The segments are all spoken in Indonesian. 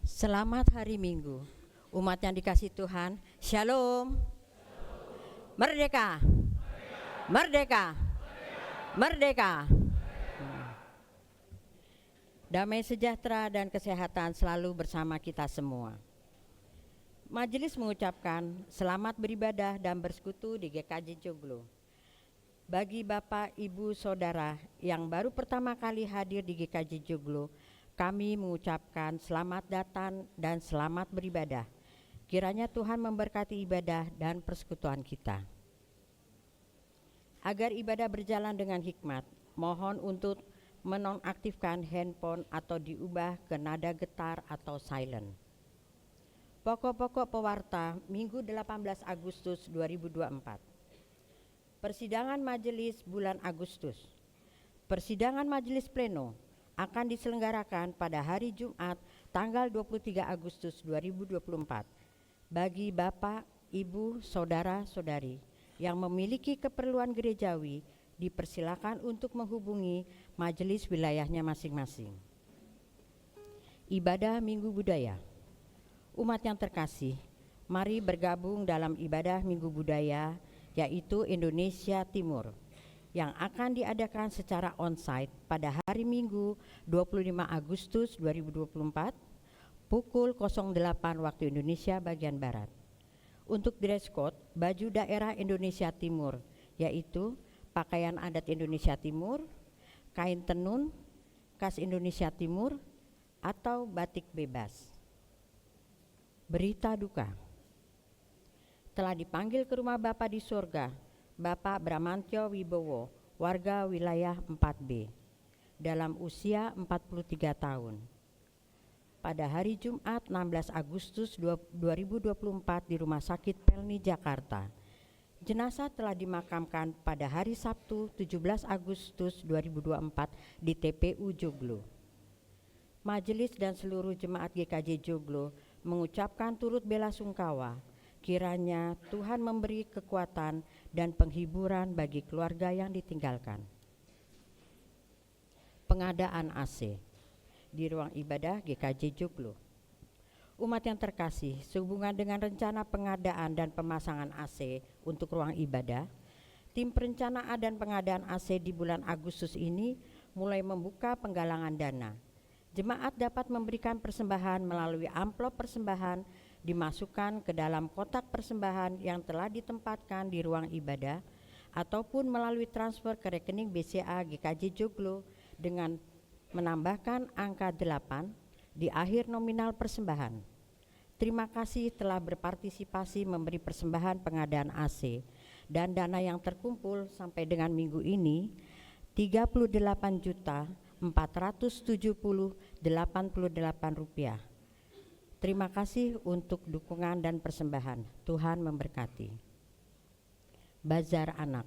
Selamat hari Minggu. Umat yang dikasihi Tuhan, Shalom. Merdeka. Merdeka. Merdeka. Damai sejahtera dan kesehatan selalu bersama kita semua. Majelis mengucapkan selamat beribadah dan bersekutu di GKJ Joglo. Bagi Bapak, Ibu, Saudara yang baru pertama kali hadir di GKJ Joglo, kami mengucapkan selamat datang dan selamat beribadah. Kiranya Tuhan memberkati ibadah dan persekutuan kita. Agar ibadah berjalan dengan hikmat, mohon untuk menonaktifkan handphone atau diubah ke nada getar atau silent. Pokok-pokok pewarta Minggu 18 Agustus 2024. Persidangan Majelis bulan Agustus. Persidangan Majelis Pleno akan diselenggarakan pada hari Jumat tanggal 23 Agustus 2024 bagi Bapak, Ibu, Saudara-saudari yang memiliki keperluan gerejawi dipersilakan untuk menghubungi majelis wilayahnya masing-masing. Ibadah Minggu Budaya. Umat yang terkasih, mari bergabung dalam ibadah Minggu Budaya yaitu Indonesia Timur yang akan diadakan secara onsite pada hari Minggu 25 Agustus 2024 pukul 08 waktu Indonesia bagian Barat. Untuk dress code, baju daerah Indonesia Timur yaitu pakaian adat Indonesia Timur, kain tenun, khas Indonesia Timur, atau batik bebas. Berita duka. Telah dipanggil ke rumah Bapa di surga Bapak Bramantyo Wibowo, warga wilayah 4B, dalam usia 43 tahun. Pada hari Jumat 16 Agustus 2024 di Rumah Sakit Pelni, Jakarta. Jenazah telah dimakamkan pada hari Sabtu 17 Agustus 2024 di TPU Joglo. Majelis dan seluruh jemaat GKJ Joglo mengucapkan turut belasungkawa. Kiranya Tuhan memberi kekuatan dan penghiburan bagi keluarga yang ditinggalkan. Pengadaan AC di ruang ibadah GKJ Joglo. Umat yang terkasih, sehubungan dengan rencana pengadaan dan pemasangan AC untuk ruang ibadah, tim perencanaan dan pengadaan AC di bulan Agustus ini mulai membuka penggalangan dana. Jemaat dapat memberikan persembahan melalui amplop persembahan dimasukkan ke dalam kotak persembahan yang telah ditempatkan di ruang ibadah ataupun melalui transfer ke rekening BCA GKJ Joglo dengan menambahkan angka 8 di akhir nominal persembahan. Terima kasih telah berpartisipasi memberi persembahan pengadaan AC dan dana yang terkumpul sampai dengan minggu ini 38.470.088 rupiah. Terima kasih untuk dukungan dan persembahan. Tuhan memberkati. Bazar Anak.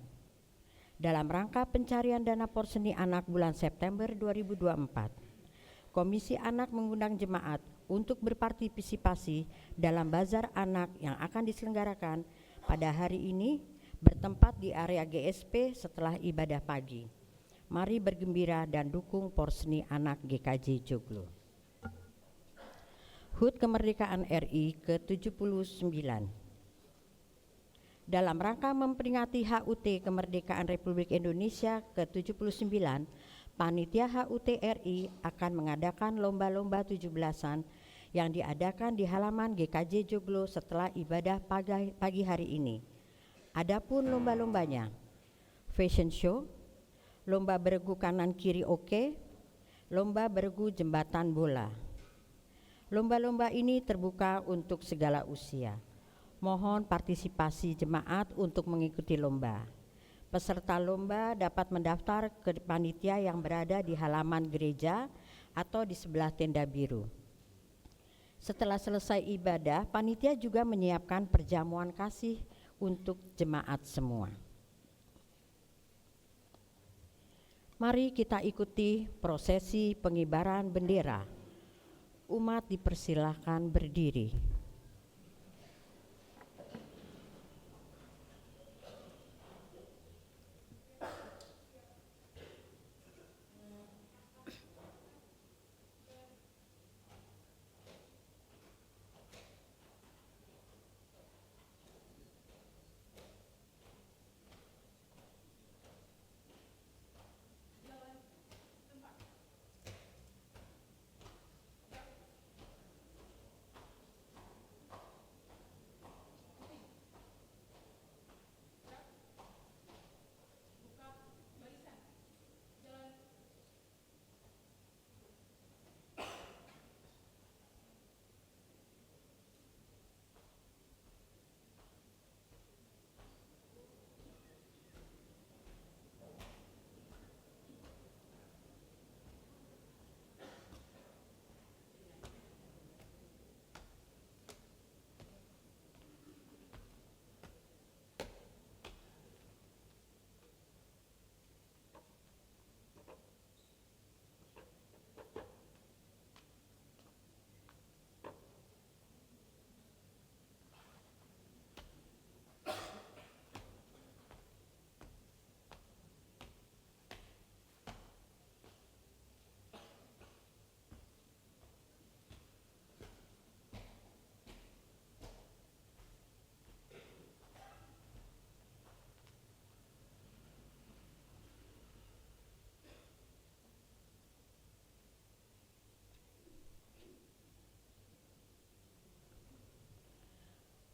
Dalam rangka pencarian dana porseni anak bulan September 2024, Komisi Anak mengundang jemaat untuk berpartisipasi dalam Bazar Anak yang akan diselenggarakan pada hari ini bertempat di area GSP setelah ibadah pagi. Mari bergembira dan dukung porseni anak GKJ Joglo. HUT Kemerdekaan RI ke-79. Dalam rangka memperingati HUT Kemerdekaan Republik Indonesia ke-79, Panitia HUT RI akan mengadakan lomba-lomba 17-an yang diadakan di halaman GKJ Joglo setelah ibadah pagi hari ini. Adapun lomba-lombanya, fashion show, lomba beregu kanan kiri oke, lomba beregu jembatan bola. Lomba-lomba ini terbuka untuk segala usia. Mohon partisipasi jemaat untuk mengikuti lomba. Peserta lomba dapat mendaftar ke panitia yang berada di halaman gereja atau di sebelah tenda biru. Setelah selesai ibadah, panitia juga menyiapkan perjamuan kasih untuk jemaat semua. Mari kita ikuti prosesi pengibaran bendera. Umat dipersilahkan berdiri.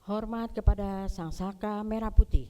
Hormat kepada Sang Saka Merah Putih.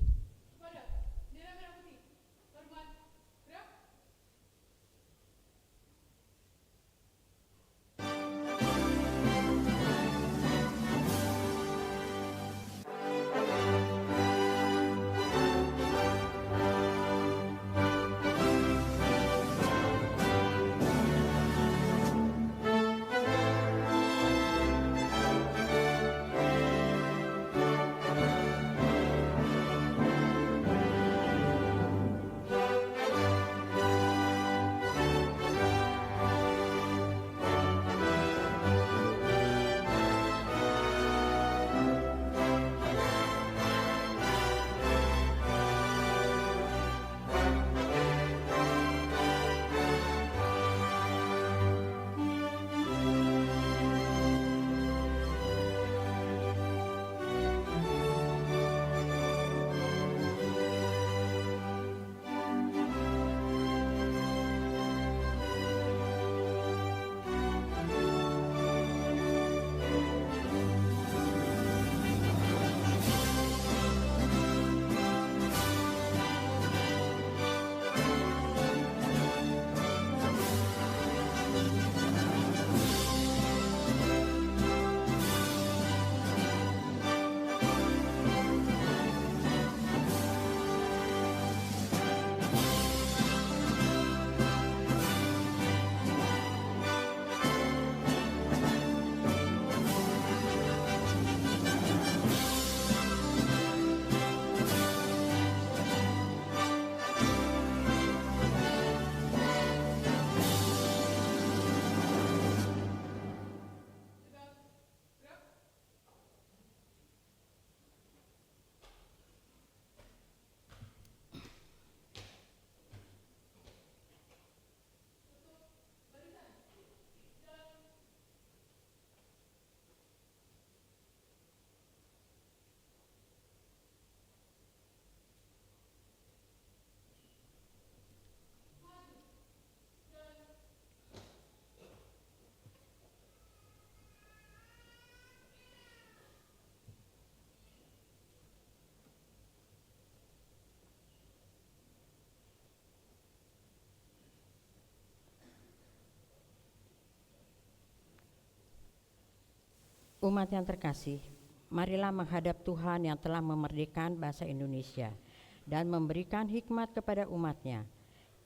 Umat yang terkasih, marilah menghadap Tuhan yang telah memerdekakan bangsa Indonesia dan memberikan hikmat kepada umatnya.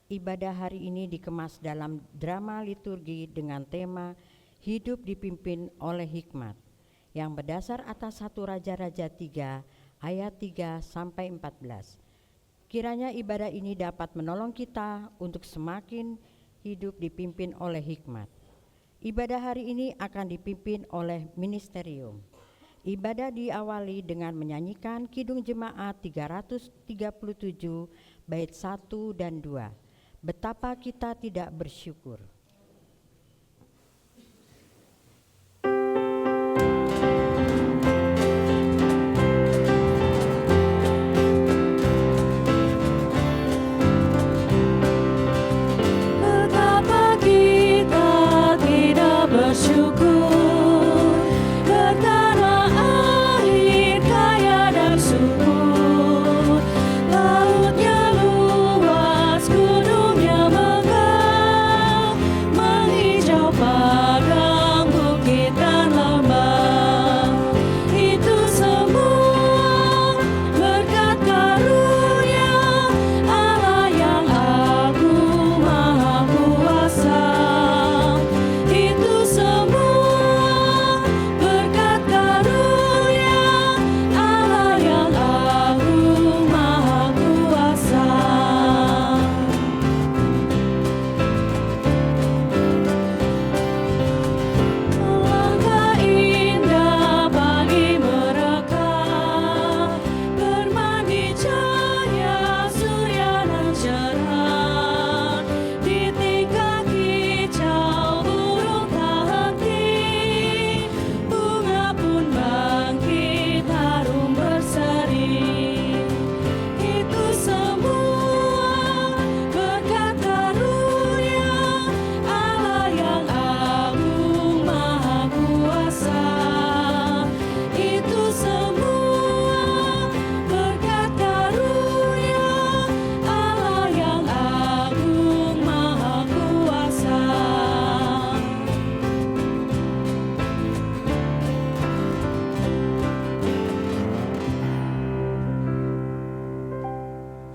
Ibadah hari ini dikemas dalam drama liturgi dengan tema Hidup dipimpin oleh hikmat yang berdasar atas 1 Raja-Raja 3 ayat 3 sampai 14. Kiranya ibadah ini dapat menolong kita untuk semakin hidup dipimpin oleh hikmat. Ibadah hari ini akan dipimpin oleh ministerium. Ibadah diawali dengan menyanyikan Kidung Jemaat 337 bait 1 dan 2. Betapa kita tidak bersyukur. Itu semua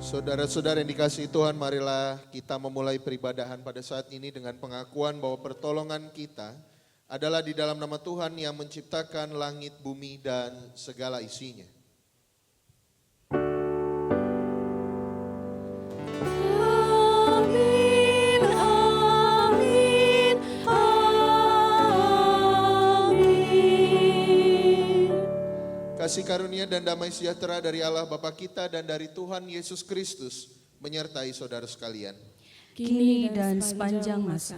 Saudara-saudara yang dikasihi Tuhan, marilah kita memulai peribadahan pada saat ini dengan pengakuan bahwa pertolongan kita adalah di dalam nama Tuhan yang menciptakan langit, bumi, dan segala isinya. Amin, amin, amin. Kasih karunia dan damai sejahtera dari Allah Bapa kita dan dari Tuhan Yesus Kristus menyertai saudara sekalian. Kini dan sepanjang masa.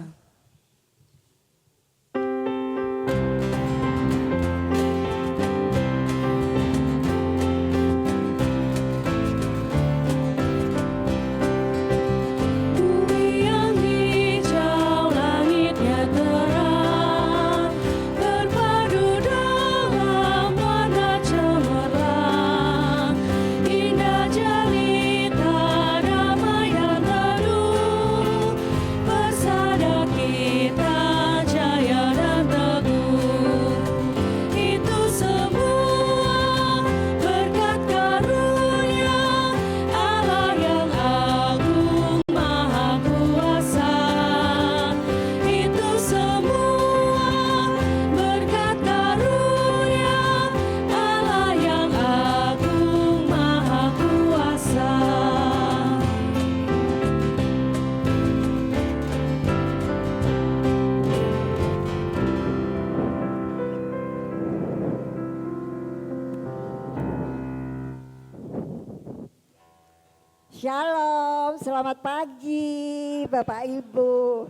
Bumi yang hijau, langitnya terang, terpadu dalam warna cemerlang. Indah jelita, damai dan teduh, bersada kita jaya dan teguh. Itu semua berkat karunia Allah yang agung maha kuasa. Itu semua berkat karunia Allah yang agung maha kuasa. Shalom, selamat pagi Bapak Ibu.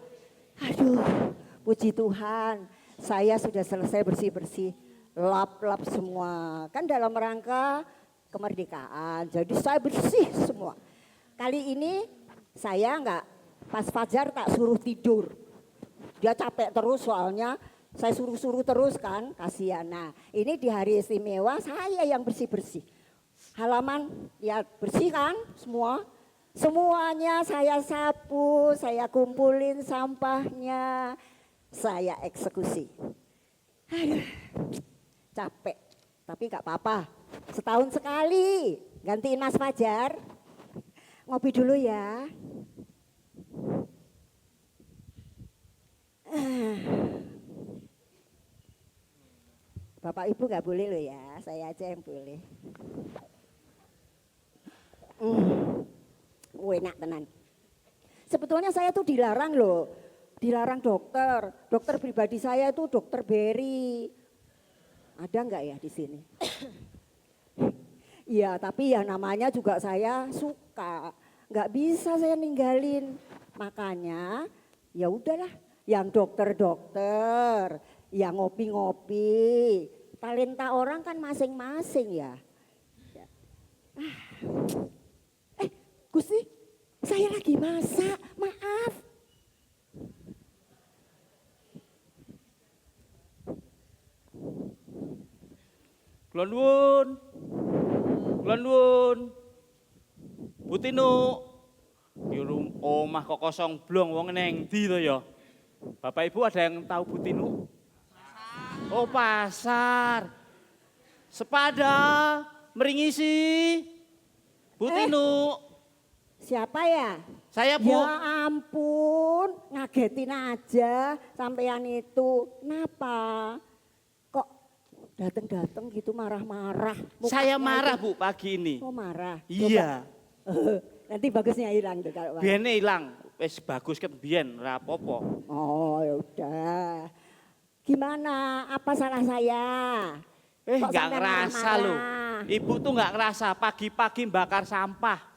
Aduh, puji Tuhan, saya sudah selesai bersih-bersih, lap-lap semua. Kan dalam rangka kemerdekaan, jadi saya bersih semua. Kali ini saya enggak, pas fajar tak suruh tidur. Dia capek terus soalnya, saya suruh-suruh terus kan, kasihan. Nah, ini di hari istimewa saya yang bersih-bersih. Halaman ya bersih kan semua. Semuanya saya sapu, saya kumpulin sampahnya, saya eksekusi. Aduh, capek, tapi gak apa-apa. Setahun sekali gantiin Mas Fajar. Ngopi dulu ya. Bapak Ibu gak boleh loh ya, saya aja yang boleh. Enak tenan. Sebetulnya saya tuh dilarang loh, dilarang dokter. Dokter pribadi saya itu dokter Berry. Ada nggak ya di sini? Iya, tapi ya namanya juga saya suka. Nggak bisa saya ninggalin. Makanya ya udahlah, yang dokter-dokter, yang ngopi-ngopi. Talenta orang kan masing-masing ya. Gusti, saya lagi masak, maaf. Kula nuwun. Bu Tinu. Yo omah kok kosong blong wong neng ndi to ya? Bapak Ibu ada yang tahu Bu Tinu? Oh, pasar. Sepada meringisi. Bu Tinu. Siapa ya? Saya Bu. Ya ampun, ngagetin aja sampean itu. Kenapa? Kok dateng-dateng gitu marah-marah? Saya Mukanya marah itu- Bu pagi ini. Oh marah? Iya. Coba. Nanti bagusnya hilang tuh kalau marah. Biene ilang. Wis bagus ket biyen ora apa-apa. Oh ya udah. Gimana? Apa salah saya? Kok Nggak sampai ngerasa loh. marah-marah? Ibu tuh nggak ngerasa pagi-pagi bakar sampah.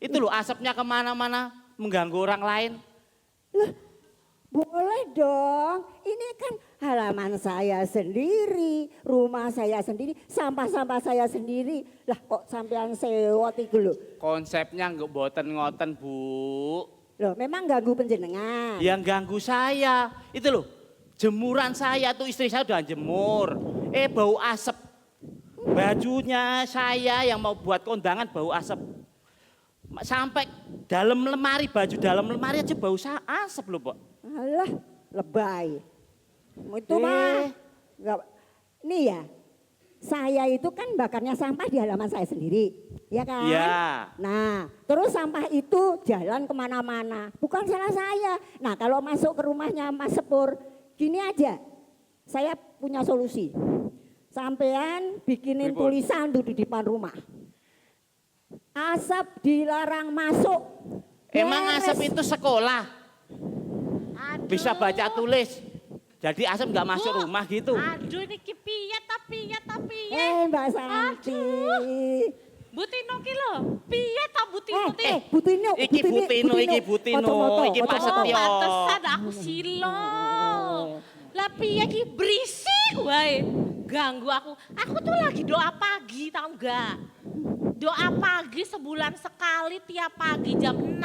Itu loh asapnya kemana-mana mengganggu orang lain. Boleh dong, ini kan halaman saya sendiri, rumah saya sendiri, sampah-sampah saya sendiri. Lah kok sampean sewot itu loh. Konsepnya nggak boten ngoten Bu. Loh memang ganggu penjenengan. Yang ganggu saya itu loh. Jemuran saya tuh istri saya udah jemur. Bau asap. Bajunya saya yang mau buat kondangan bau asap. Sampai dalam lemari, baju dalam lemari aja bau asap loh Pak. Alah, lebay. Itu mah, nggak, nih ya, saya itu kan bakarnya sampah di halaman saya sendiri, ya kan? Iya. Nah, terus sampah itu jalan kemana-mana, bukan salah saya. Nah, kalau masuk ke rumahnya Mas Sepur, gini aja, saya punya solusi. Sampean bikinin Pripun? tulisan tuh di depan rumah. Asap dilarang masuk. Emang Beres. asap itu sekolah? Aduh. Bisa baca tulis. Jadi asap nggak masuk Bu, rumah gitu. Aduh ini piye tapi ya. Mbak Santi. Butino ki lho. Piye ta Butino ti? Butino. Iki Butino, iki Butino, iki Pak Setyo. Pantesan aku silo. Lah piye ki berisik wae. Ganggu aku. Aku tuh lagi doa pagi tau enggak? Doa pagi sebulan sekali tiap pagi jam 6.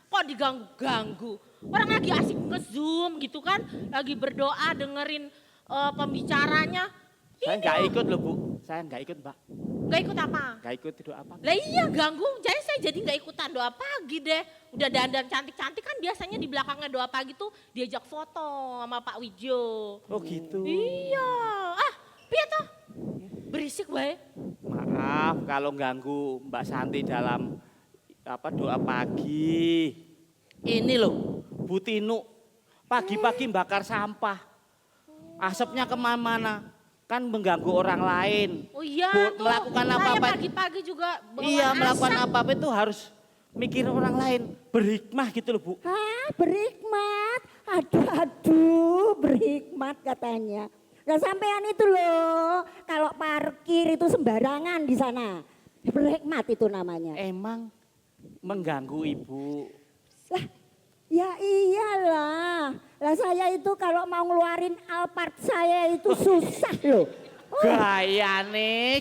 Kok diganggu-ganggu? Orang lagi asik nge-zoom gitu kan. Lagi berdoa dengerin pembicaranya. Saya nggak ikut loh Bu, saya nggak ikut Mbak. Nggak ikut apa? Nggak ikut doa apa? Lah iya ganggu, jadi saya jadi nggak ikutan doa pagi deh. Udah dandan cantik-cantik kan biasanya di belakangnya doa pagi tuh diajak foto sama Pak Wijo. Oh gitu. Iya, piye toh? Berisik wae. Maaf kalau ganggu Mbak Santi dalam doa pagi. Ini loh, Bu Tinu, pagi-pagi bakar sampah. Asapnya kemana-mana, kan mengganggu orang lain. Oh iya tuh, Melakukan saya apa-apa. pagi-pagi juga bawa Iya, melakukan asap. apa-apa itu harus mikir orang lain. Berhikmah gitu loh Bu. Berhikmat. Aduh, berhikmat katanya. Nah sampean itu loh, kalau parkir itu sembarangan di sana. Berhikmat itu namanya. Emang mengganggu Ibu. Lah, ya iyalah. Lah saya itu kalau mau ngeluarin Alphard saya itu susah loh. Gayane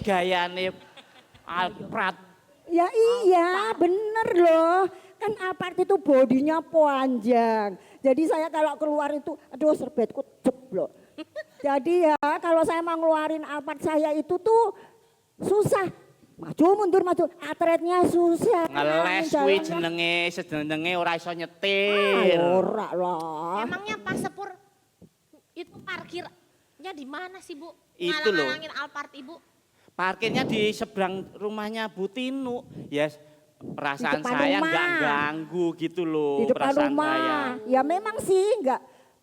Alphard. Ya iya, bener loh. Kan Alphard itu bodinya panjang. Jadi saya kalau keluar itu, aduh serbetku jeblok. Jadi ya kalau saya mau ngeluarin Alphard saya itu tuh susah. Maju mundur maju, atletnya susah. Ngeles kuwi jenenge ora iso nyetir. Ora lah. Emangnya Pak Sepur itu parkirnya di mana sih Bu? Itu loh. Ngalang-ngalangin Alphard Ibu. Parkirnya di seberang rumahnya Bu Tinu. Ya perasaan Di depan saya rumah. nggak ganggu gitu loh. Di depan perasaan rumah. saya. Ya memang sih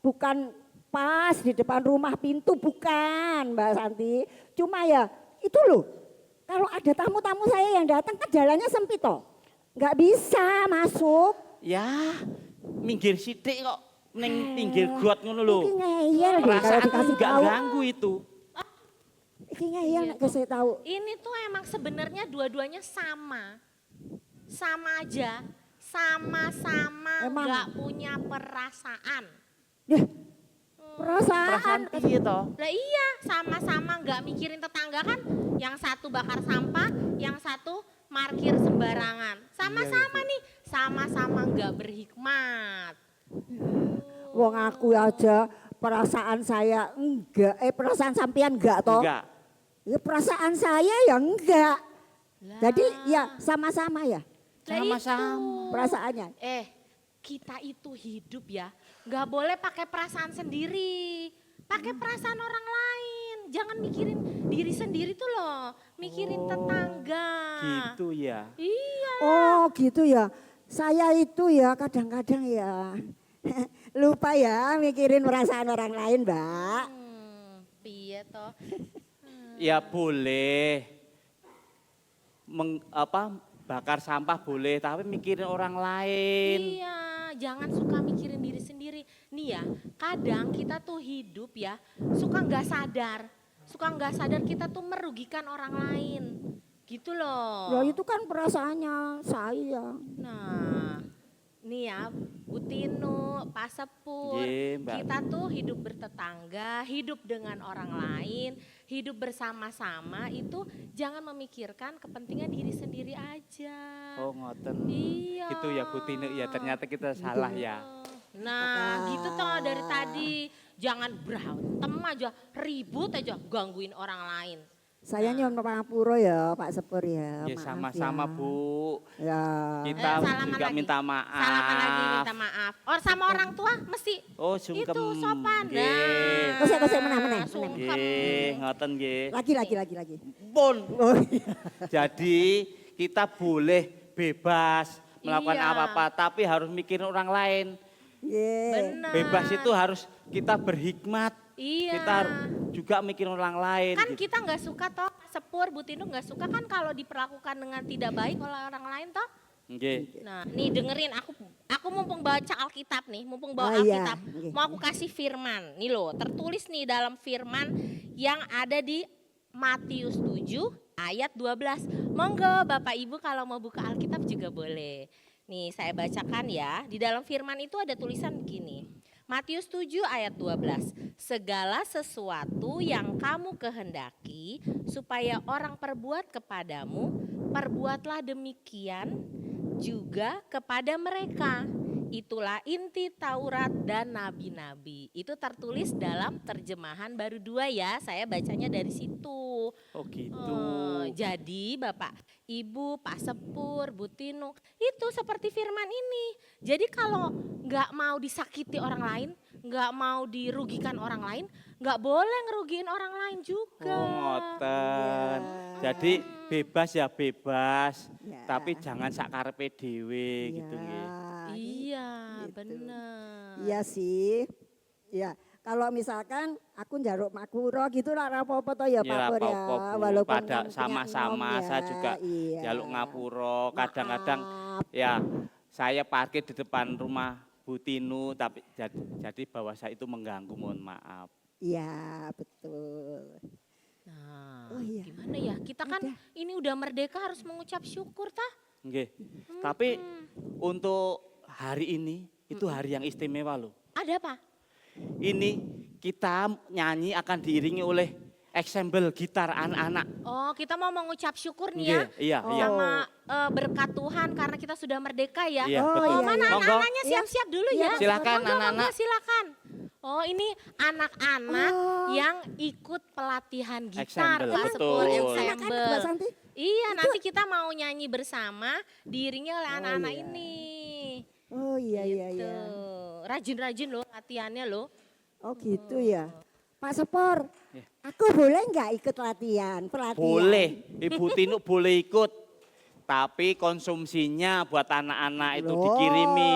bukan pas di depan rumah pintu bukan Mbak Santi. Cuma ya itu loh. Kalau ada tamu-tamu saya yang datang kan jalannya sempit toh. Nggak bisa masuk. Ya minggir sithik kok ning pinggir got ngono lho. Iki ngeyel deh kalau Perasaan dikasih nggak tahu. ganggu itu. Iki ngeyel nek kasih tahu. Ini tuh emang sebenarnya dua-duanya sama. Sama aja. Sama-sama Emang. nggak punya perasaan. Yah, perasaan. Perasaan piye toh? Lah iya, sama-sama nggak mikirin tetangga kan. Yang satu bakar sampah, yang satu parkir sembarangan. Sama-sama nih, sama-sama nggak berhikmat. Wong aku aja perasaan saya enggak, perasaan sampean enggak toh? Enggak. Ya perasaan saya ya enggak. Lah. Jadi ya sama-sama ya Lah Sama-sama. itu. perasaannya. Kita itu hidup ya, nggak boleh pakai perasaan sendiri, pakai perasaan orang lain. Jangan mikirin diri sendiri tuh loh, mikirin tetangga. Gitu ya. Iya. Oh gitu ya. Saya itu ya kadang-kadang ya lupa ya mikirin perasaan orang lain, Mbak. Piye toh? Ya boleh. Bakar sampah boleh, tapi mikirin orang lain. Iya, jangan suka mikirin diri sendiri. Nih ya, kadang kita tuh hidup ya, suka nggak sadar kita tuh merugikan orang lain. Gitu loh. Ya itu kan perasaannya saya. Nah, nih ya, Bu Tinu, Pak Sepur, Iya, Mbak. kita tuh hidup bertetangga, hidup dengan orang lain, hidup bersama-sama itu jangan memikirkan kepentingan diri sendiri aja. Oh ngoten. Iya. Gitu ya Bu Tinu, ya ternyata kita salah ya. Nah, gitu toh dari tadi. Jangan berantem aja, ribut aja, gangguin orang lain. Saya nyuwun pangapura ya Pak Sepur ya. Ya Maaf sama-sama ya. Bu. Ya. Kita Salaman juga lagi. minta maaf. Salaman lagi minta maaf. Sama orang tua mesti Oh sungkem. itu sopan. Nggih. Nah, Kosek meneh. Sungkem. Nggih, ngoten nggih. Lagi. Pun. Oh iya. Jadi kita boleh bebas melakukan Iya. apa-apa, tapi harus mikirin orang lain. Iya. Benar. Bebas itu harus kita berhikmat. Iya. Kita juga mikirin orang lain. Kan gitu. kita nggak suka toh, Sepur, Bu Tinu nggak suka kan kalau diperlakukan dengan tidak baik oleh orang lain toh. Nggih. Nah, nih dengerin aku mumpung baca Alkitab nih, mumpung bawa Oh iya, Alkitab. oke. Mau aku kasih firman. Nih loh, tertulis nih dalam firman yang ada di Matius 7 ayat 12. Monggo Bapak Ibu kalau mau buka Alkitab juga boleh. Nih saya bacakan ya. Di dalam firman itu ada tulisan begini. Matius 7 ayat 12. Segala sesuatu yang kamu kehendaki supaya orang perbuat kepadamu, perbuatlah demikian juga kepada mereka. Itulah inti Taurat dan nabi-nabi. Itu tertulis dalam terjemahan baru 2 ya. Saya bacanya dari situ. Oh gitu. Jadi Bapak, Ibu, Pak Sepur, Bu Tinu, itu seperti firman ini. Jadi kalau nggak mau disakiti orang lain, nggak mau dirugikan orang lain, nggak boleh ngerugiin orang lain juga. Oh ngoten. Jadi bebas ya bebas, Ya. tapi jangan sakarepe dhewe gitu nggih. Iya, Gitu. benar. Iya sih. Ya, kalau misalkan aku njaluk makuro gitu lah apa-apa toh ya Pak Ya Pur ya. apa-apa Bu, Walaupun pada kan punya sama-sama enom ya, saya juga iya. jaluk ngapuro, kadang-kadang Maaf. ya saya parkir di depan rumah Bu Tinu tapi jadi bahwa saya itu mengganggu, mohon maaf. Iya, betul. Nah, Oh iya. gimana ya? Kita kan Udah. ini udah merdeka harus mengucap syukur tah. Nggih. Tapi untuk hari ini itu hari yang istimewa loh. Ada apa? Ini kita nyanyi akan diiringi oleh ensemble gitar anak-anak. Oh, kita mau mengucap syukur nih ya. Nggih, iya, iya. Sama berkat Tuhan karena kita sudah merdeka ya. Iya, Oh, betul. Oh, iya, mana iya. Monggo. anak-anaknya siap-siap dulu Iya, ya. silakan, Monggo, anak-anak. monggo, silakan. Oh, ini anak-anak Oh. yang ikut pelatihan gitar Ensemble, Pak betul. Sepur, Anak-anak Mbak ensemble. Santi. Iya, nanti kita mau nyanyi bersama diiringi oleh anak-anak iya. ini. Oh iya iya Gitu. iya. Rajin-rajin loh latihannya loh. Oh gitu ya. Pak Sepor, Ya. aku boleh nggak ikut pelatihan? Boleh, Ibu Tinu boleh ikut. Tapi konsumsinya buat anak-anak itu Loh. dikirimi.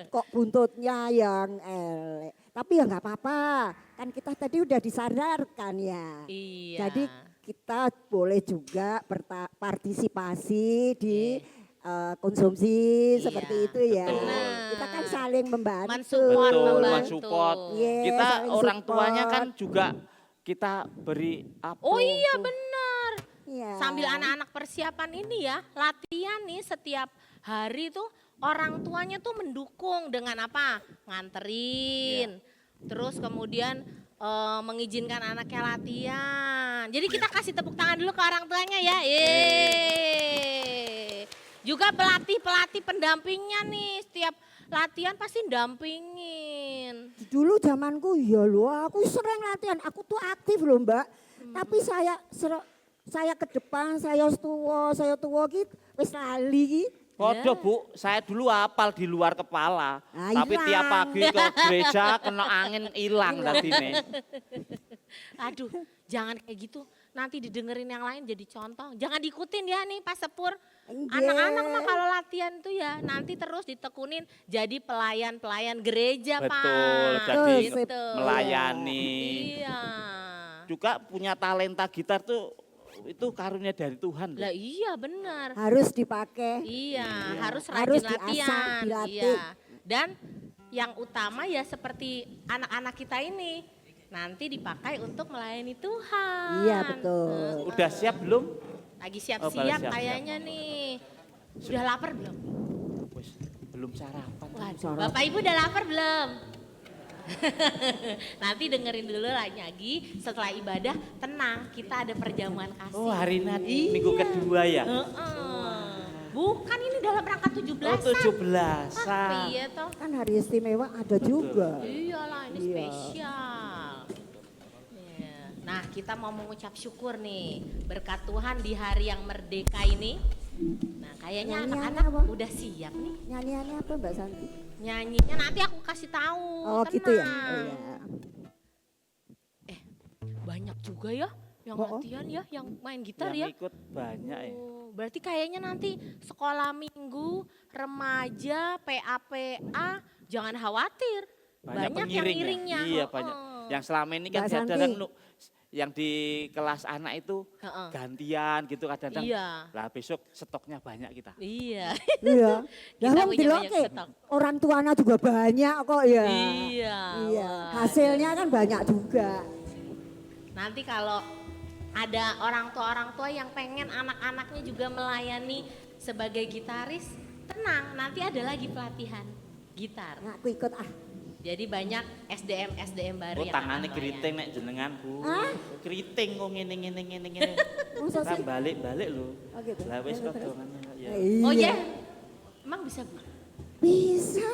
Kok buntutnya yang elek. Tapi ya nggak apa-apa. Kan kita tadi udah disadarkan ya. Iya. Jadi kita boleh juga partisipasi di konsumsi Iya, seperti itu ya. betul. Kita kan saling membantu. Mensupport, Betul, membantu. mensupport. Iya, Kita saling orang support. tuanya kan juga kita beri apa? Oh iya benar. Iya. Sambil anak-anak persiapan ini ya, latihan nih setiap hari tuh orang tuanya tuh mendukung dengan apa? Nganterin. Terus kemudian mengizinkan anaknya latihan. Jadi kita kasih tepuk tangan dulu ke orang tuanya ya. Juga pelatih-pelatih pendampingnya nih, setiap latihan pasti dampingin. Dulu zamanku ya loh, aku sering latihan, aku tuh aktif loh Mbak. Tapi saya ke depan, saya tua gitu, wis lali. Podo Bu, saya dulu apal di luar kepala. Ah, Tapi hilang. tiap pagi ke gereja kena angin hilang tadi nih. Aduh, jangan kayak gitu. Nanti didengerin yang lain jadi contoh. Jangan diikutin ya nih Pak Sepur. Enggak. Anak-anak mah kalau latihan tuh ya nanti terus ditekunin jadi pelayan-pelayan gereja Pak. Betul, jadi Gitu. melayani. Iya. Juga punya talenta gitar tuh itu karunia dari Tuhan. loh. Lah iya benar. Harus dipakai. Iya, harus Harus rajin diasah, latihan. dilatih. Iya. Dan yang utama ya seperti anak-anak kita ini nanti dipakai untuk melayani Tuhan. Iya, betul. Udah siap belum? Lagi Oh, siap-siap siap-siap. kayaknya nih. Udah lapar belum? Wes, belum sarapan. Waduh, Bapak Ibu udah lapar belum? Nanti dengerin dulu lagi setelah ibadah, tenang, kita ada perjamuan kasih. Oh hari Iya. ini minggu kedua ya? Heeh. Bukan ini dalam rangka 17-an. Oh 17-an. Iya toh. Kan hari istimewa ada juga. Iyalah ini Iya. spesial. Iya. Nah kita mau mengucap syukur nih berkat Tuhan di hari yang merdeka ini. Nah kayaknya Nyanyiannya anak-anak apa? udah siap nih. Nyanyiannya apa Mbak Santi? Nyanyinya nanti aku kasih tahu. Oh gitu ya? tenang. Oh, iya. juga ya yang Oh. latihan ya, yang main gitar ya. Yang ikut banyak ya. Oh, berarti kayaknya nanti sekolah minggu, remaja, PAPA, jangan khawatir. Banyak yang pengiring ya. ngiringnya. Iya Heeh. banyak. Yang selama ini kan Mbak Santi. kadang-kadang yang di kelas anak itu Heeh. gantian gitu kadang-kadang. Iya. Lah besok stoknya banyak kita. Iya. Iya. Kita Lah wong punya banyak deloke, stok. orang tuanya juga banyak kok ya. Iya. Iya, wah. hasilnya kan banyak juga. Nanti kalau ada orang tua yang pengen anak-anaknya juga melayani sebagai gitaris, tenang, nanti ada lagi pelatihan gitar. Nah, aku ikut ah. Jadi banyak SDM baru Oh yang tangane akan keriting nek jenengan Bu. Hah? Keriting kok ngene. Masa Kan sih? balik lho. Oh gitu. Lah wis Terus, kok terus. dongan ya. Oh Iya. ya, emang bisa Bu? Bisa.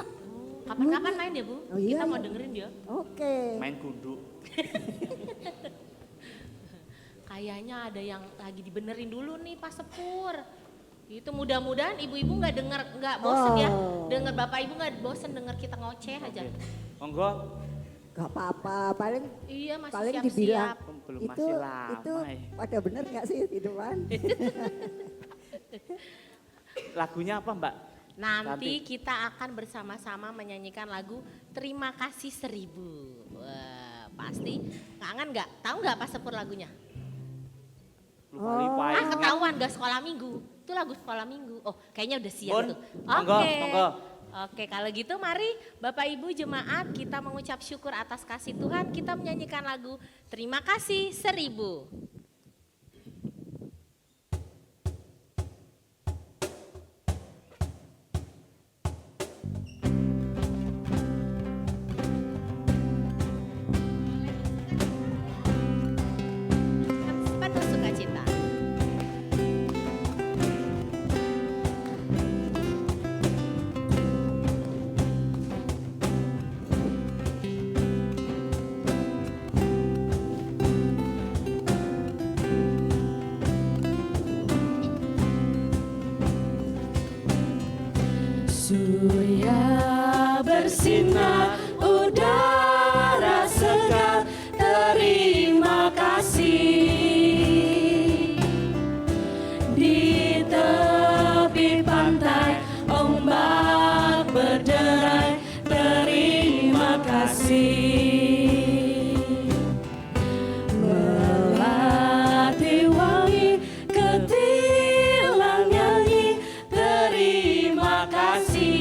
Kapan-kapan main ya Bu? Oh, iya, Kita mau iya. dengerin dia. Oke. Main gunduk. Kayaknya ada yang lagi dibenerin dulu nih Pak Sepur. Itu mudah-mudahan ibu-ibu nggak bosen ya. Oh. Denger bapak ibu nggak bosen denger kita ngoceh aja. Oke. Monggo. Gak apa-apa, paling Iya masih paling siap-siap. dibilang Belum itu masih lama itu ya. pada bener nggak sih di depan? Lagunya apa Mbak? Nanti kita akan bersama-sama menyanyikan lagu Terima Kasih 1000. Wah, pasti kangen nggak? Tahu nggak Pak Sepur lagunya? Lupa Oh. lupa Ah ketahuan gak sekolah minggu. Itu lagu sekolah minggu. Oh kayaknya udah siap Bun, tuh. monggo, monggo. Oke kalau gitu mari Bapak Ibu jemaat kita mengucap syukur atas kasih Tuhan. Kita menyanyikan lagu Terima Kasih 1000. Penuh sukacita. Surya bersinar, udara segar, terima kasih. Di tepi pantai, ombak berderai, terima kasih. Melati wangi, ketilang nyanyi, terima kasih.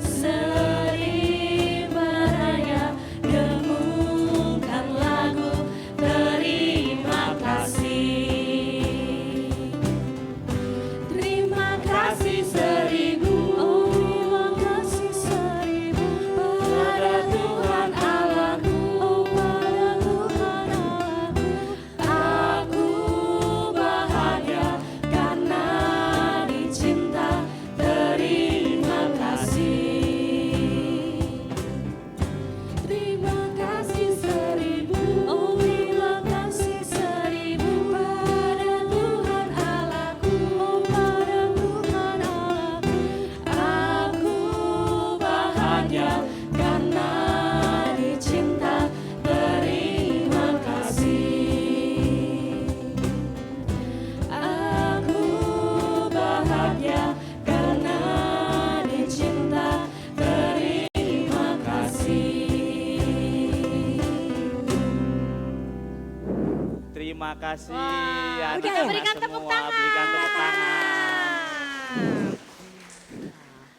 Sering beraya, dengungkan lagu, terima kasih. Terima kasih 1000, oh terima kasih 1000 pada Tuhan Allahku, oh pada Tuhan Allahku. Aku bahagia karena dicinta, terima kasih. Terima kasih 1000, oh terima kasih 1000 pada Tuhan Allahku, oh pada Tuhan Allahku. Aku bahagia karena dicinta, terima kasih. Aku bahagia karena dicinta, terima kasih. Terima kasih. Wah, anak-anak kita berikan semua. tepuk tangan. Berikan tepuk tangan.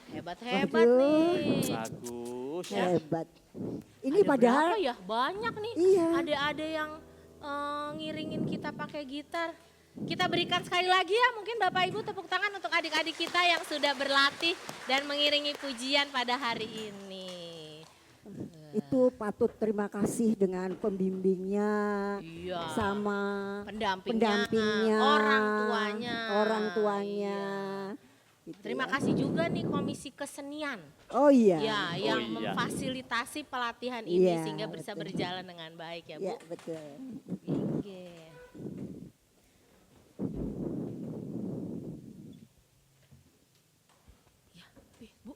Hebat-hebat Waduh. nih. Bagus ya. Hebat. Ini Ada padahal berapa ya? Banyak nih. Iya. Ada yang ngiringin kita pakai gitar. Kita berikan sekali lagi ya mungkin Bapak Ibu tepuk tangan untuk adik-adik kita yang sudah berlatih dan mengiringi pujian pada hari ini. itu patut terima kasih dengan pembimbingnya, Iya. sama Pendampingnya, orang tuanya. orang tuanya. Gitu Terima ya. kasih juga nih Komisi Kesenian. Oh iya. Ya, yang iya. memfasilitasi pelatihan ini Iya, sehingga bisa betul. berjalan dengan baik ya, Bu. Ya betul. Oke. Ya, Bu.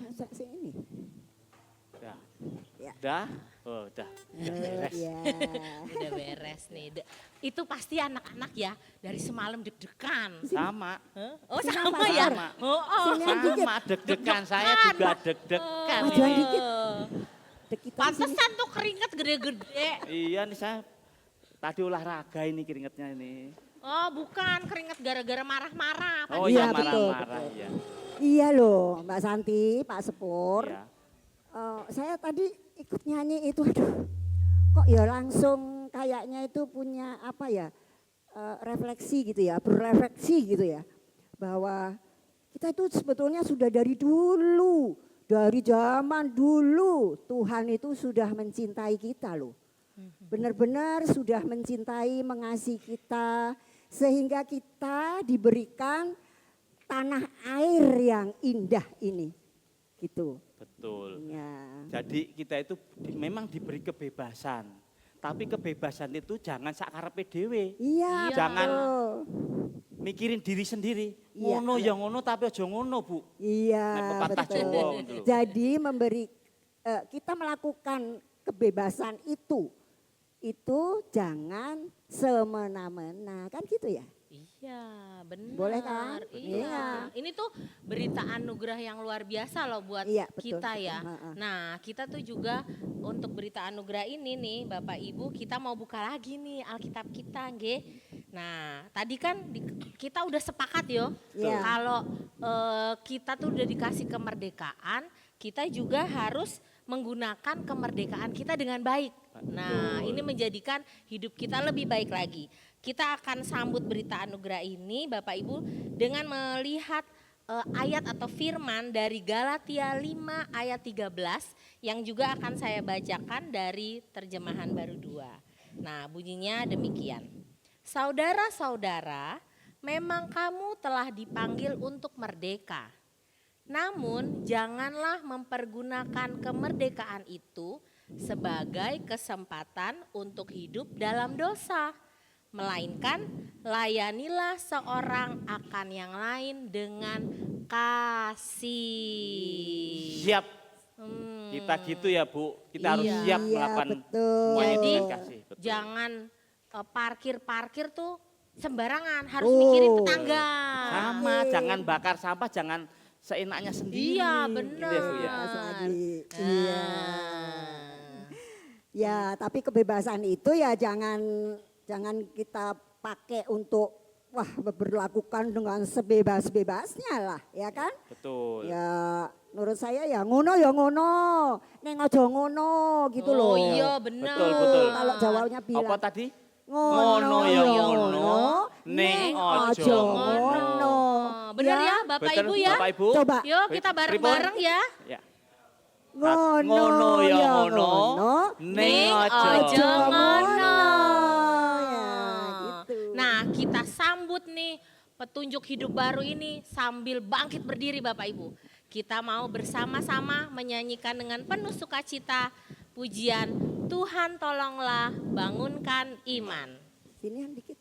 Masa sih ini? Ya. Ya. Udah. Oh, udah beres. Iya. Udah beres nih. Itu pasti anak-anak ya dari semalam deg-degan. Sama. Oh Sini, sama Pak, ya? sama. Oh, Sini dikit. Sama deg-degan, saya juga deg-degan. Majuan ini. dikit. Dekitan sini. Pantesan tuh keringet gede-gede. Iya nih saya tadi olahraga ini keringetnya ini. Oh bukan keringet gara-gara marah-marah. Oh Iya, iya betul, marah-marah betul. ya. Iya loh Mbak Santi, Pak Sepur. Iya. Saya tadi ikut nyanyi itu, aduh kok ya langsung kayaknya itu punya apa ya, refleksi gitu ya, berefleksi gitu ya. Bahwa kita itu sebetulnya sudah dari dulu, dari zaman dulu Tuhan itu sudah mencintai kita loh. Benar-benar sudah mencintai, mengasihi kita sehingga kita diberikan tanah air yang indah ini. Gitu. Betul. Ya. Jadi kita itu memang diberi kebebasan. Tapi kebebasan itu jangan sakarepe dhewe. Iya, Jangan betul. mikirin diri sendiri. Iya, Ngono iya. ya ngono tapi aja ngono, Bu. Iya, Nek pepatah betul. Jawa gitu loh. Jadi kita melakukan kebebasan itu jangan semena-mena, kan gitu ya? Iya benar. Boleh kan? Iya. Iya. Ini tuh berita anugerah yang luar biasa loh buat Iya, betul, kita betul. ya. Ha-ha. Nah kita tuh juga untuk berita anugerah ini nih Bapak Ibu kita mau buka lagi nih Alkitab kita nggih. Nah tadi kan kita udah sepakat yo. Iya. Kalau kita tuh udah dikasih kemerdekaan kita juga harus menggunakan kemerdekaan kita dengan baik. Nah ini menjadikan hidup kita lebih baik lagi. Kita akan sambut berita anugerah ini Bapak Ibu dengan melihat ayat atau firman dari Galatia 5 ayat 13 yang juga akan saya bacakan dari terjemahan baru 2. Nah bunyinya demikian. Saudara-saudara, memang kamu telah dipanggil untuk merdeka. Namun janganlah mempergunakan kemerdekaan itu sebagai kesempatan untuk hidup dalam dosa. Melainkan layanilah seorang akan yang lain dengan kasih. Siap. Hmm. Kita gitu ya, Bu. Kita harus Iya. siap Iya, melakukan betul. semuanya Jadi dengan kasih. Betul. jangan parkir-parkir tuh sembarangan, harus mikirin tetangga. Sama, jangan bakar sampah, jangan seenaknya sendiri. Iya, Gitu benar. ya, Bu, ya. Mas Wadi. Nah. Iya. Ya, tapi kebebasan itu ya jangan kita pakai untuk berlakukan dengan sebebas-bebasnya lah, ya kan? Betul. Ya, menurut saya ya ngono, neng ojo ngono gitu loh. Oh iya benar. Betul, betul. Kalau Jawanya bilang Apa tadi? ngono ya ya ngono, neng ojo ngono. Benar ya Bapak Betul, Ibu ya. Bapak Ibu. Coba Yuk kita bareng-bareng ya. Ya. ngono ya ngono, neng ojo ojo ngono. Ya, gitu. Nah kita sambut nih petunjuk hidup baru ini sambil bangkit berdiri Bapak Ibu. Kita mau bersama-sama menyanyikan dengan penuh sukacita pujian Tuhan tolonglah bangunkan iman. Sini yang dikit.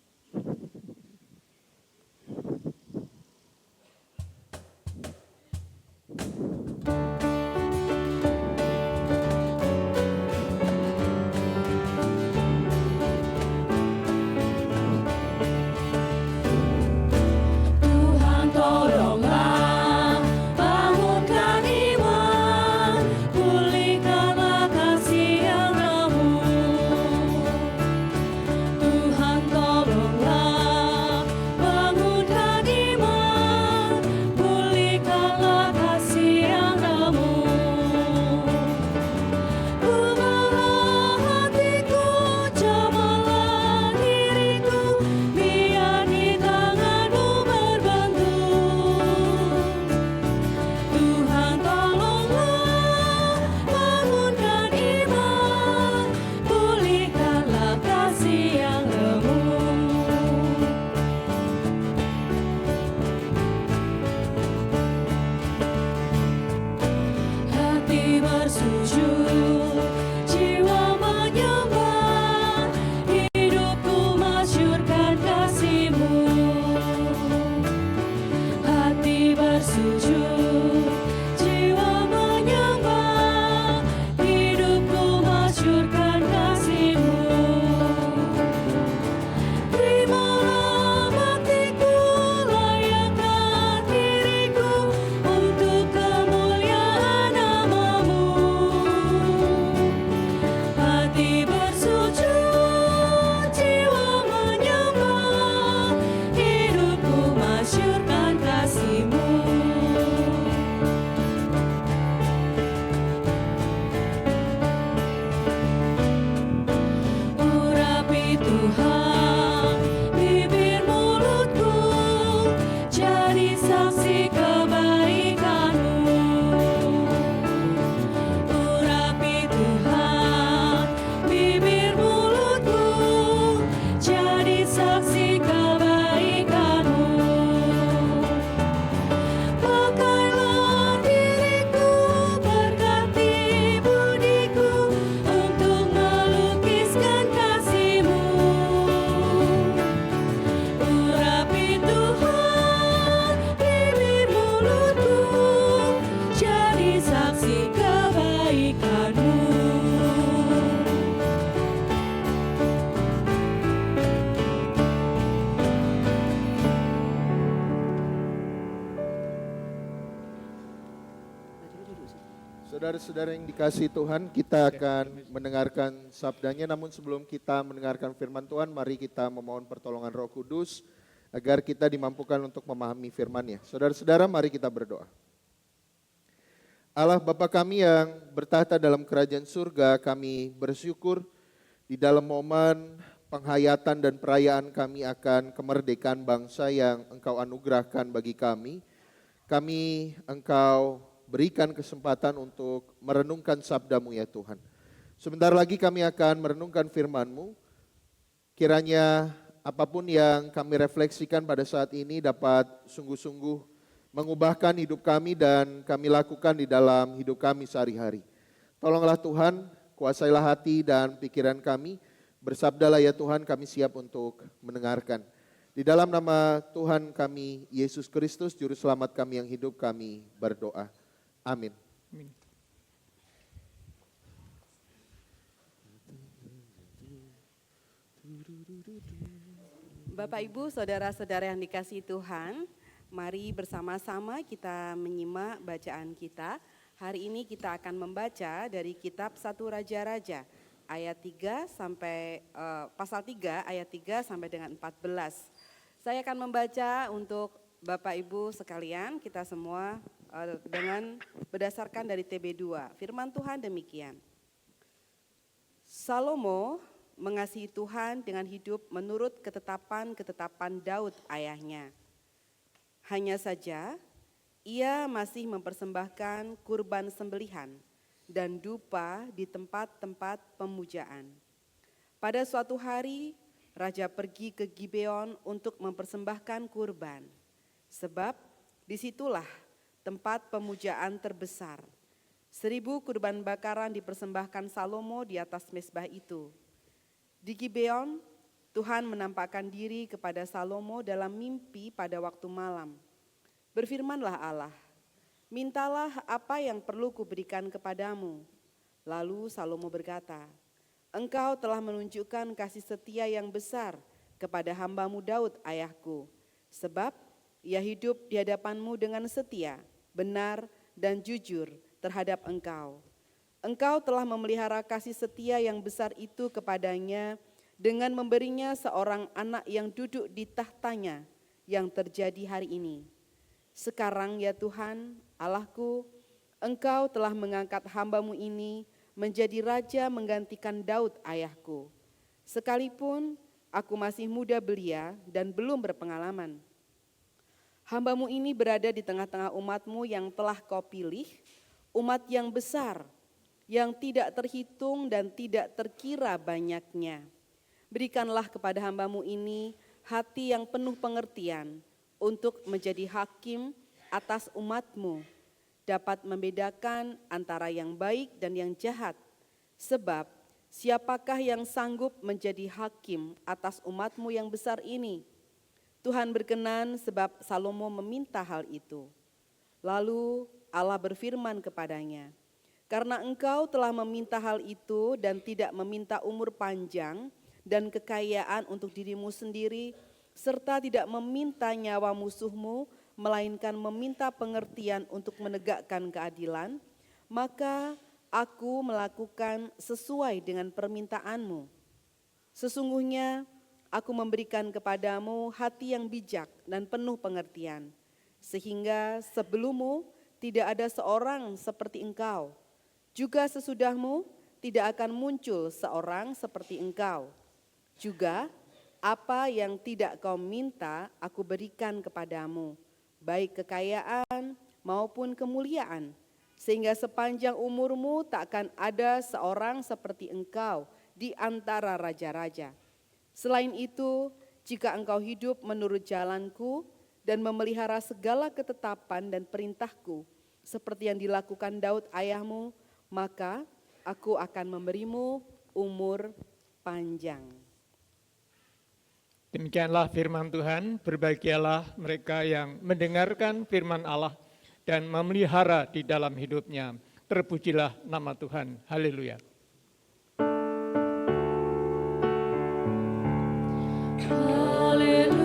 Tuhan tolonglah bangunkan iman, pulihkanlah kasih yang remuk. Tuhan tolonglah bangunkan iman, pulihkanlah kasih yang remuk. Ubahlah hatiku, jamahlah diriku, biar di tangan-Mu berbentuk. Tuhan tolonglah bangunkan iman, pulihkanlah kasih yang remuk. Hati bersujud, jiwa menyembah, hidupku masyurkan kasih-Mu. Hati bersujud, jiwa menyembah, hidupku masyurkan Saudara-saudara yang dikasihi Tuhan, kita akan mendengarkan sabdanya. Namun sebelum kita mendengarkan firman Tuhan, mari kita memohon pertolongan Roh Kudus agar kita dimampukan untuk memahami firman-Nya. Saudara-saudara, mari kita berdoa. Allah Bapa kami yang bertahta dalam kerajaan surga, kami bersyukur di dalam momen penghayatan dan perayaan kami akan kemerdekaan bangsa yang Engkau anugerahkan bagi kami. Engkau berikan kesempatan untuk merenungkan sabda-Mu ya Tuhan. Sebentar lagi kami akan merenungkan firman-Mu. Kiranya apapun yang kami refleksikan pada saat ini dapat sungguh-sungguh mengubahkan hidup kami dan kami lakukan di dalam hidup kami sehari-hari. Tolonglah Tuhan, kuasailah hati dan pikiran kami. Bersabdalah ya Tuhan, kami siap untuk mendengarkan. Di dalam nama Tuhan kami, Yesus Kristus, Juru Selamat kami yang hidup, kami berdoa. Amin. Bapak Ibu, saudara-saudara yang dikasihi Tuhan, mari bersama-sama kita menyimak bacaan kita. Hari ini kita akan membaca dari kitab 1 Raja-Raja ayat 3 sampai pasal 3 ayat 3 sampai dengan 14. Saya akan membaca untuk Bapak Ibu sekalian, kita semua dengan berdasarkan dari TB2. Firman Tuhan demikian. Salomo mengasihi Tuhan dengan hidup menurut ketetapan Daud ayahnya. Hanya saja ia masih mempersembahkan kurban sembelihan dan dupa di tempat-tempat pemujaan. Pada suatu hari raja pergi ke Gibeon untuk mempersembahkan kurban, sebab disitulah tempat pemujaan terbesar. 1000 kurban bakaran dipersembahkan Salomo di atas mezbah itu. Di Gibeon, Tuhan menampakkan diri kepada Salomo dalam mimpi pada waktu malam. Berfirmanlah Allah, mintalah apa yang perlu kuberikan kepadamu. Lalu Salomo berkata, engkau telah menunjukkan kasih setia yang besar kepada hambamu Daud ayahku, sebab ia hidup di hadapanmu dengan setia, benar dan jujur terhadap engkau. Engkau telah memelihara kasih setia yang besar itu kepadanya dengan memberinya seorang anak yang duduk di tahtanya yang terjadi hari ini. Sekarang ya Tuhan, Allahku, engkau telah mengangkat hambamu ini menjadi raja menggantikan Daud ayahku. Sekalipun aku masih muda belia dan belum berpengalaman. Hambamu ini berada di tengah-tengah umatmu yang telah kau pilih, umat yang besar, yang tidak terhitung dan tidak terkira banyaknya. Berikanlah kepada hambamu ini hati yang penuh pengertian untuk menjadi hakim atas umatmu, dapat membedakan antara yang baik dan yang jahat. Sebab siapakah yang sanggup menjadi hakim atas umatmu yang besar ini? Tuhan berkenan sebab Salomo meminta hal itu. Lalu Allah berfirman kepadanya, karena engkau telah meminta hal itu dan tidak meminta umur panjang dan kekayaan untuk dirimu sendiri, serta tidak meminta nyawa musuhmu, melainkan meminta pengertian untuk menegakkan keadilan, maka aku melakukan sesuai dengan permintaanmu. Sesungguhnya aku memberikan kepadamu hati yang bijak dan penuh pengertian, sehingga sebelummu tidak ada seorang seperti engkau, juga sesudahmu tidak akan muncul seorang seperti engkau. Juga apa yang tidak kau minta aku berikan kepadamu, baik kekayaan maupun kemuliaan, sehingga sepanjang umurmu takkan ada seorang seperti engkau di antara raja-raja. Selain itu, jika engkau hidup menurut jalanku dan memelihara segala ketetapan dan perintahku, seperti yang dilakukan Daud ayahmu, maka aku akan memberimu umur panjang. Demikianlah firman Tuhan, berbahagialah mereka yang mendengarkan firman Allah dan memelihara di dalam hidupnya. Terpujilah nama Tuhan, haleluya. Haleluya,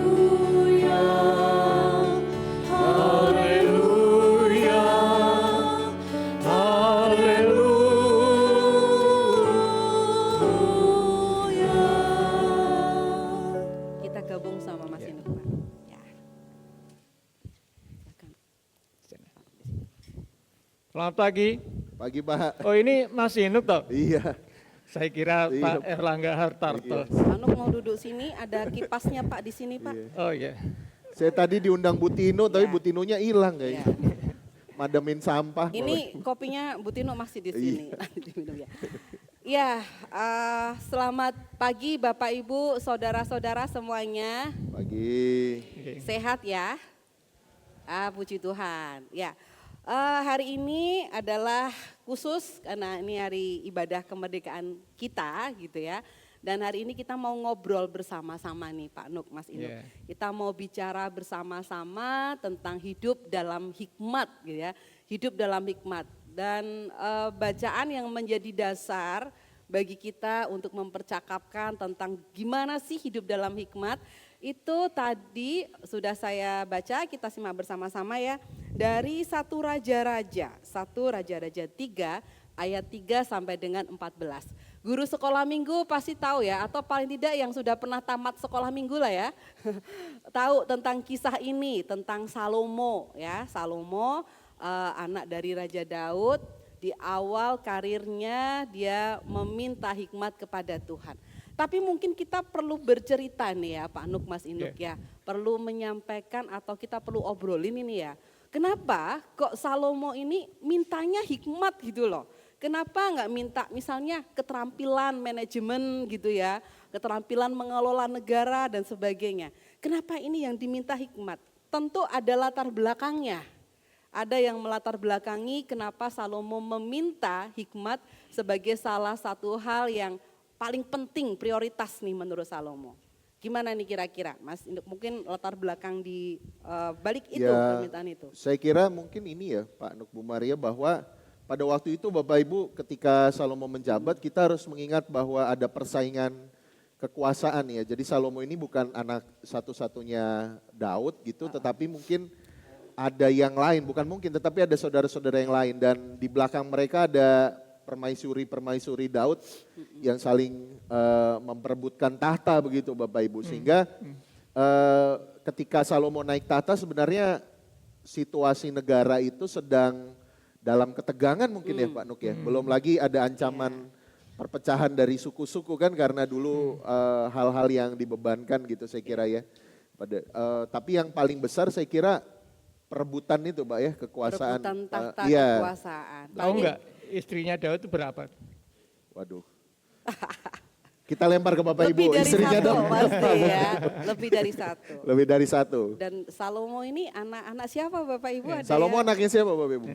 haleluya, haleluya. Selamat pagi. Pagi Pak. Oh ini Mas Inuk toh? Iya. Saya kira Iya, Pak Pak. Erlangga Hartarto. Anuk mau duduk sini, ada kipasnya Pak di sini Pak. Oh iya. Saya tadi diundang Bu Tino, tapi Iya. Bu Tinonya hilang kayaknya. Ya. Mademin sampah. Ini kopinya Bu Tino masih di sini. Iya. Nanti diminum ya. Ya, selamat pagi Bapak Ibu, saudara-saudara semuanya. Pagi. Sehat ya? Puji Tuhan. Ya, hari ini adalah khusus karena ini hari ibadah kemerdekaan kita gitu ya. Dan hari ini kita mau ngobrol bersama-sama nih Pak Nuk, Mas Inuk. Yeah. Kita mau bicara bersama-sama tentang hidup dalam hikmat gitu ya. Hidup dalam hikmat. Dan bacaan yang menjadi dasar bagi kita untuk mempercakapkan tentang gimana sih hidup dalam hikmat. Itu tadi sudah saya baca, kita simak bersama-sama ya. Dari 1 Raja-Raja 3 ayat 3 sampai dengan 14. Guru sekolah minggu pasti tahu ya, atau paling tidak yang sudah pernah tamat sekolah minggu lah ya. Tahu tentang kisah ini, tentang Salomo ya. Salomo anak dari Raja Daud, di awal karirnya dia meminta hikmat kepada Tuhan. Tapi mungkin kita perlu bercerita nih ya Pak Nuk, Mas Inuk ya. Perlu menyampaikan atau kita perlu obrolin ini ya. Kenapa kok Salomo ini mintanya hikmat gitu loh. Kenapa nggak minta misalnya keterampilan manajemen gitu ya. Keterampilan mengelola negara dan sebagainya. Kenapa ini yang diminta hikmat? Tentu ada latar belakangnya. Ada yang melatar belakangi kenapa Salomo meminta hikmat sebagai salah satu hal yang paling penting, prioritas nih menurut Salomo. Gimana nih kira-kira Mas, mungkin latar belakang di balik itu, permintaan itu. Saya kira mungkin ini ya Pak Nuk, Bu Maria, bahwa pada waktu itu Bapak Ibu ketika Salomo menjabat kita harus mengingat bahwa ada persaingan kekuasaan ya. Jadi Salomo ini bukan anak satu-satunya Daud gitu, tetapi mungkin ada yang lain, bukan mungkin tetapi ada saudara-saudara yang lain. Dan di belakang mereka ada permaisuri Daud yang saling memperebutkan tahta begitu Bapak Ibu. Sehingga ketika Salomo naik tahta sebenarnya situasi negara itu sedang dalam ketegangan mungkin ya Pak Nuk ya. Belum lagi ada ancaman perpecahan dari suku-suku kan karena dulu hal-hal yang dibebankan gitu saya kira ya. Tapi yang paling besar saya kira perebutan itu Pak ya, kekuasaan. Perebutan tahta Iya. kekuasaan. Tahu nggak istrinya Daud itu berapa? Waduh. Kita lempar ke Bapak Lebih Ibu, dari istrinya satu dong. pasti ya, lebih dari satu. Lebih dari satu. Dan Salomo ini anak-anak siapa Bapak Ibu? Ada Salomo ya? anaknya siapa Bapak Ibu?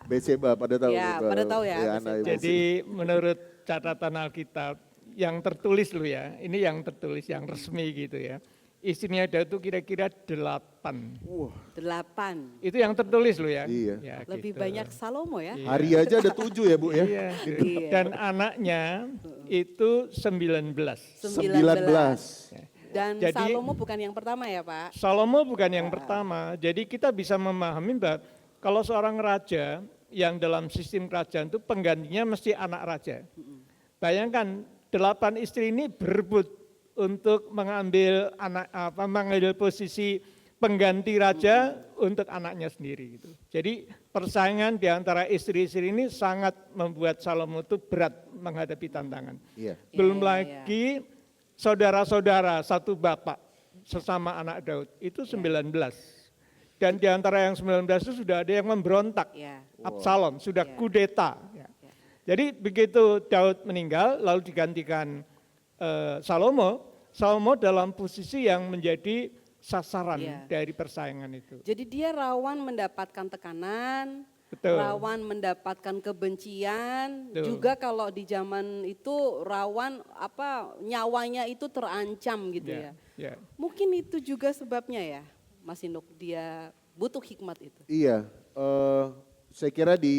Betseba, pada tahu. Ya, pada tahu ya, anak Betseba. Jadi menurut catatan Alkitab yang tertulis lu ya, ini yang tertulis yang resmi gitu ya. Istrinya Daud itu kira-kira 8. 8. Itu yang tertulis lu ya. Iya. Ya, Lebih gitu. banyak Salomo ya. Iya. Hari aja ada 7 ya Bu ya. Iya. Iya. Dan anaknya itu 19. 19. Dan Jadi- Salomo bukan yang pertama ya Pak. Salomo bukan yang pertama. Jadi kita bisa memahami bahwa kalau seorang raja yang dalam sistem kerajaan itu penggantinya mesti anak raja. Bayangkan 8 istri ini berebut untuk mengambil mengambil posisi pengganti raja untuk anaknya sendiri gitu. Jadi persaingan di antara istri-istri ini sangat membuat Salomo itu berat menghadapi tantangan. Iya. Belum Iya, lagi saudara-saudara satu bapak sesama anak Daud itu 19. Dan di antara yang 19 itu sudah ada yang memberontak. Ya. Absalom sudah Iya. kudeta. Ya. Jadi begitu Daud meninggal lalu digantikan Salomo dalam posisi yang menjadi sasaran Iya. dari persaingan itu. Jadi dia rawan mendapatkan tekanan, Betul. rawan mendapatkan kebencian, Betul. juga kalau di zaman itu rawan nyawanya itu terancam gitu ya. Ya. Mungkin itu juga sebabnya ya, Mas Inuk, dia butuh hikmat itu. Iya, saya kira di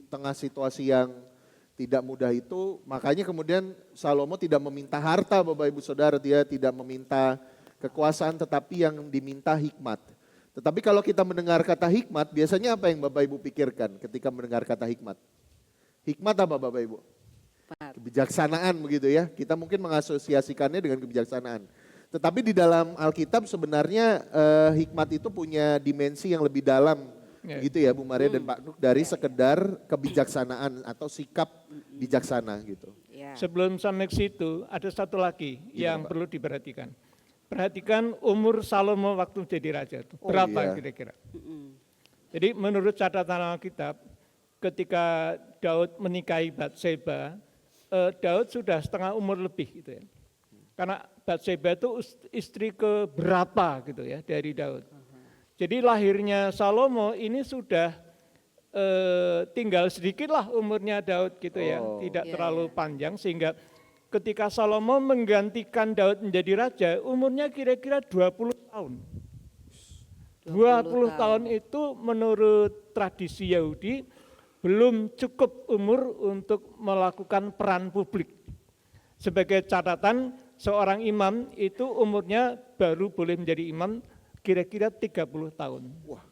tengah situasi yang tidak mudah itu, makanya kemudian Salomo tidak meminta harta Bapak Ibu Saudara, dia tidak meminta kekuasaan tetapi yang diminta hikmat. Tetapi kalau kita mendengar kata hikmat, biasanya apa yang Bapak Ibu pikirkan ketika mendengar kata hikmat? Hikmat apa Bapak Ibu? Kebijaksanaan begitu ya, kita mungkin mengasosiasikannya dengan kebijaksanaan. Tetapi di dalam Alkitab sebenarnya hikmat itu punya dimensi yang lebih dalam Ya. Gitu ya Bu Maria dan Pak Nuk, dari sekedar kebijaksanaan atau sikap bijaksana gitu. Ya. Sebelum sampai ke situ, ada satu lagi yang Pak? perlu diperhatikan. Perhatikan umur Salomo waktu jadi raja itu. Oh, Berapa iya. kira-kira? Jadi menurut catatan Alkitab, ketika Daud menikahi Batseba, Daud sudah setengah umur lebih gitu ya. Karena Batseba itu istri ke berapa gitu ya dari Daud. Jadi lahirnya Salomo ini sudah tinggal sedikit lah umurnya Daud gitu ya. Oh. Tidak Iya, terlalu iya. panjang sehingga ketika Salomo menggantikan Daud menjadi raja, umurnya kira-kira 20 tahun. 20 tahun itu menurut tradisi Yahudi belum cukup umur untuk melakukan peran publik. Sebagai catatan, seorang imam itu umurnya baru boleh menjadi imam kira-kira 30 tahun. Wah.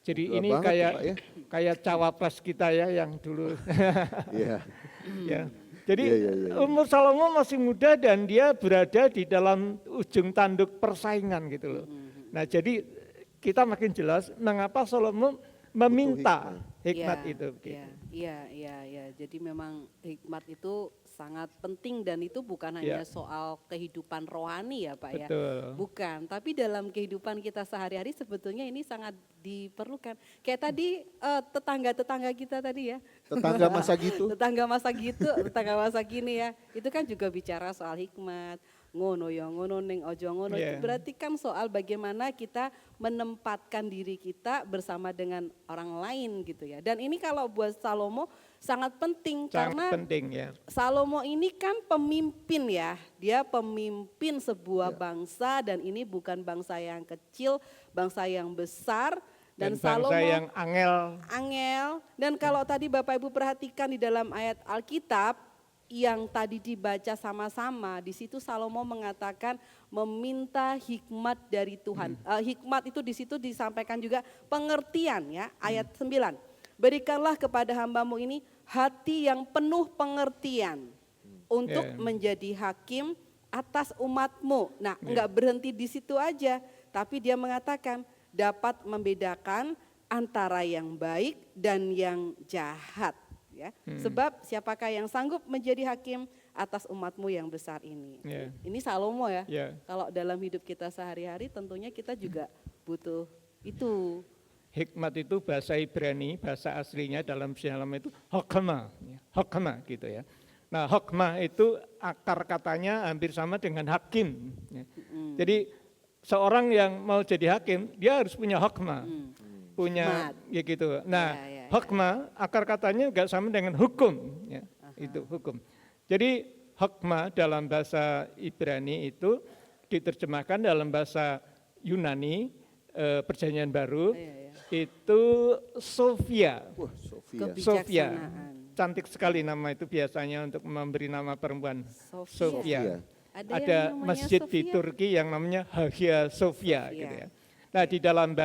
Jadi tua ini banget tuh, kayak Pak, ya. kayak cawapres kita ya yang dulu. Iya. Ya. Jadi Iya. umur Salomo masih muda dan dia berada di dalam ujung tanduk persaingan gitu loh. Nah jadi kita makin jelas mengapa Salomo meminta hikmat Ya, itu. Gitu. Iya. Jadi memang hikmat itu sangat penting dan itu bukan hanya soal kehidupan rohani ya Pak ya. Betul. Bukan, tapi dalam kehidupan kita sehari-hari sebetulnya ini sangat diperlukan. Kayak tadi tetangga-tetangga kita tadi ya. Tetangga masa gitu. Tetangga masa gitu, tetangga masa gini ya. Itu kan juga bicara soal hikmat. Ngono ya ngono ning ojo ngono. Itu Yeah. berarti kan soal bagaimana kita menempatkan diri kita bersama dengan orang lain gitu ya. Dan ini kalau buat Salomo sangat penting karena Sangat penting ya. Salomo ini kan pemimpin ya, dia pemimpin sebuah bangsa dan ini bukan bangsa yang kecil, bangsa yang besar dan bangsa Salomo yang angel. Dan kalau tadi Bapak Ibu perhatikan di dalam ayat Alkitab yang tadi dibaca sama-sama, di situ Salomo mengatakan meminta hikmat dari Tuhan. Hikmat itu di situ disampaikan juga pengertian ya, ayat 9. Berikanlah kepada hambamu ini hati yang penuh pengertian untuk menjadi hakim atas umatmu. Nah, enggak berhenti di situ aja, tapi dia mengatakan dapat membedakan antara yang baik dan yang jahat. Ya. Sebab siapakah yang sanggup menjadi hakim atas umatmu yang besar ini. Yeah. Ini Salomo ya. Yeah. Kalau dalam hidup kita sehari-hari tentunya kita juga butuh itu. Hikmat itu bahasa Ibrani, bahasa aslinya dalam Shalom itu hokmah, hokmah gitu ya. Nah hokmah itu akar katanya hampir sama dengan hakim. Ya. Jadi seorang yang mau jadi hakim dia harus punya hokmah, punya ya gitu. Nah hokmah akar katanya juga sama dengan hukum, ya. Itu hukum. Jadi hokmah dalam bahasa Ibrani itu diterjemahkan dalam bahasa Yunani Perjanjian Baru. Itu Sofia. Wah, Sofia. Sofia. Kebijaksanaan. Cantik sekali nama itu biasanya untuk memberi nama perempuan. Sofia. Ada Ada yang namanya masjid di Sofia. Turki yang namanya Hagia Sophia gitu ya. Nah, di dalam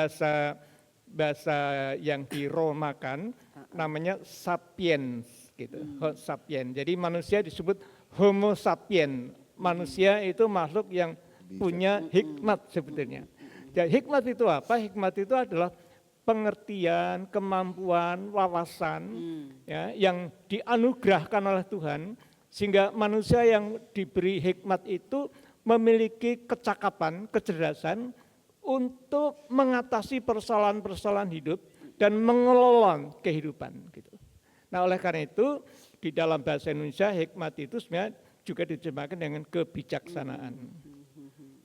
bahasa yang diromakan namanya sapiens gitu. Sapien. Jadi manusia disebut Homo sapien. Manusia itu makhluk yang punya hikmat sebetulnya. Dan hikmat itu apa? Hikmat itu adalah pengertian, kemampuan, wawasan ya, yang dianugerahkan oleh Tuhan sehingga manusia yang diberi hikmat itu memiliki kecakapan, kecerdasan untuk mengatasi persoalan-persoalan hidup dan mengelola kehidupan gitu. Nah, oleh karena itu di dalam bahasa Indonesia hikmat itu sebenarnya juga diterjemahkan dengan kebijaksanaan.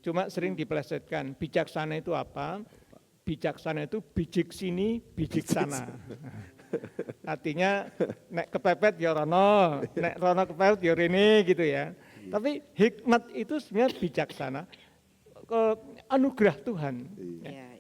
Cuma sering dipelesetkan, bijaksana itu apa? Bijaksana itu bijik sini, bijik sana. Artinya nek kepepet ya rono, nek rono kepepet ya rene gitu ya. Tapi hikmat itu sebenarnya bijaksana, anugerah Tuhan.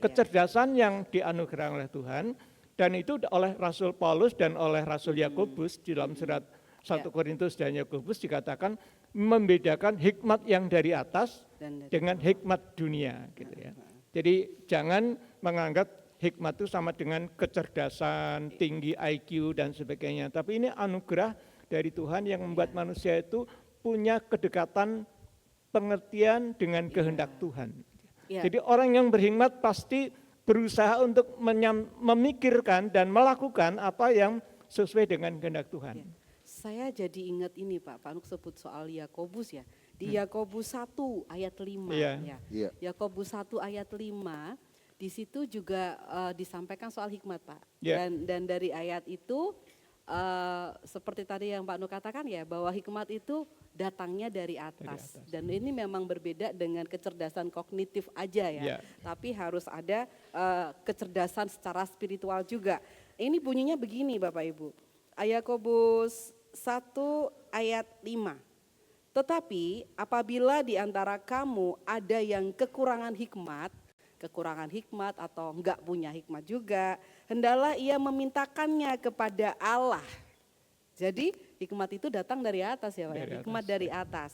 Kecerdasan yang dianugerahkan oleh Tuhan dan itu oleh Rasul Paulus dan oleh Rasul Yakobus di dalam surat 1 Korintus dan Yakobus dikatakan membedakan hikmat yang dari atas dengan hikmat dunia gitu ya. Jadi jangan menganggap hikmat itu sama dengan kecerdasan, tinggi IQ dan sebagainya. Tapi ini anugerah dari Tuhan yang membuat manusia itu punya kedekatan pengertian dengan kehendak Tuhan. Jadi orang yang berhikmat pasti berusaha untuk memikirkan dan melakukan apa yang sesuai dengan kehendak Tuhan. Saya jadi ingat ini Pak Nuk sebut soal Yakobus ya. Di Yakobus 1 ayat 5 Iya. ya. Iya. Yakobus 1 ayat 5 di situ juga disampaikan soal hikmat Pak. Iya. Dan dari ayat itu seperti tadi yang Pak Nuk katakan ya, bahwa hikmat itu datangnya dari atas. Dan ini memang berbeda dengan kecerdasan kognitif aja ya. Iya. Tapi harus ada kecerdasan secara spiritual juga. Ini bunyinya begini Bapak Ibu. Yakobus 1 ayat 5. Tetapi apabila di antara kamu ada yang kekurangan hikmat atau enggak punya hikmat juga, hendaklah ia memintakannya kepada Allah. Jadi hikmat itu datang dari atas ya Pak, Dari hikmat atas, dari atas.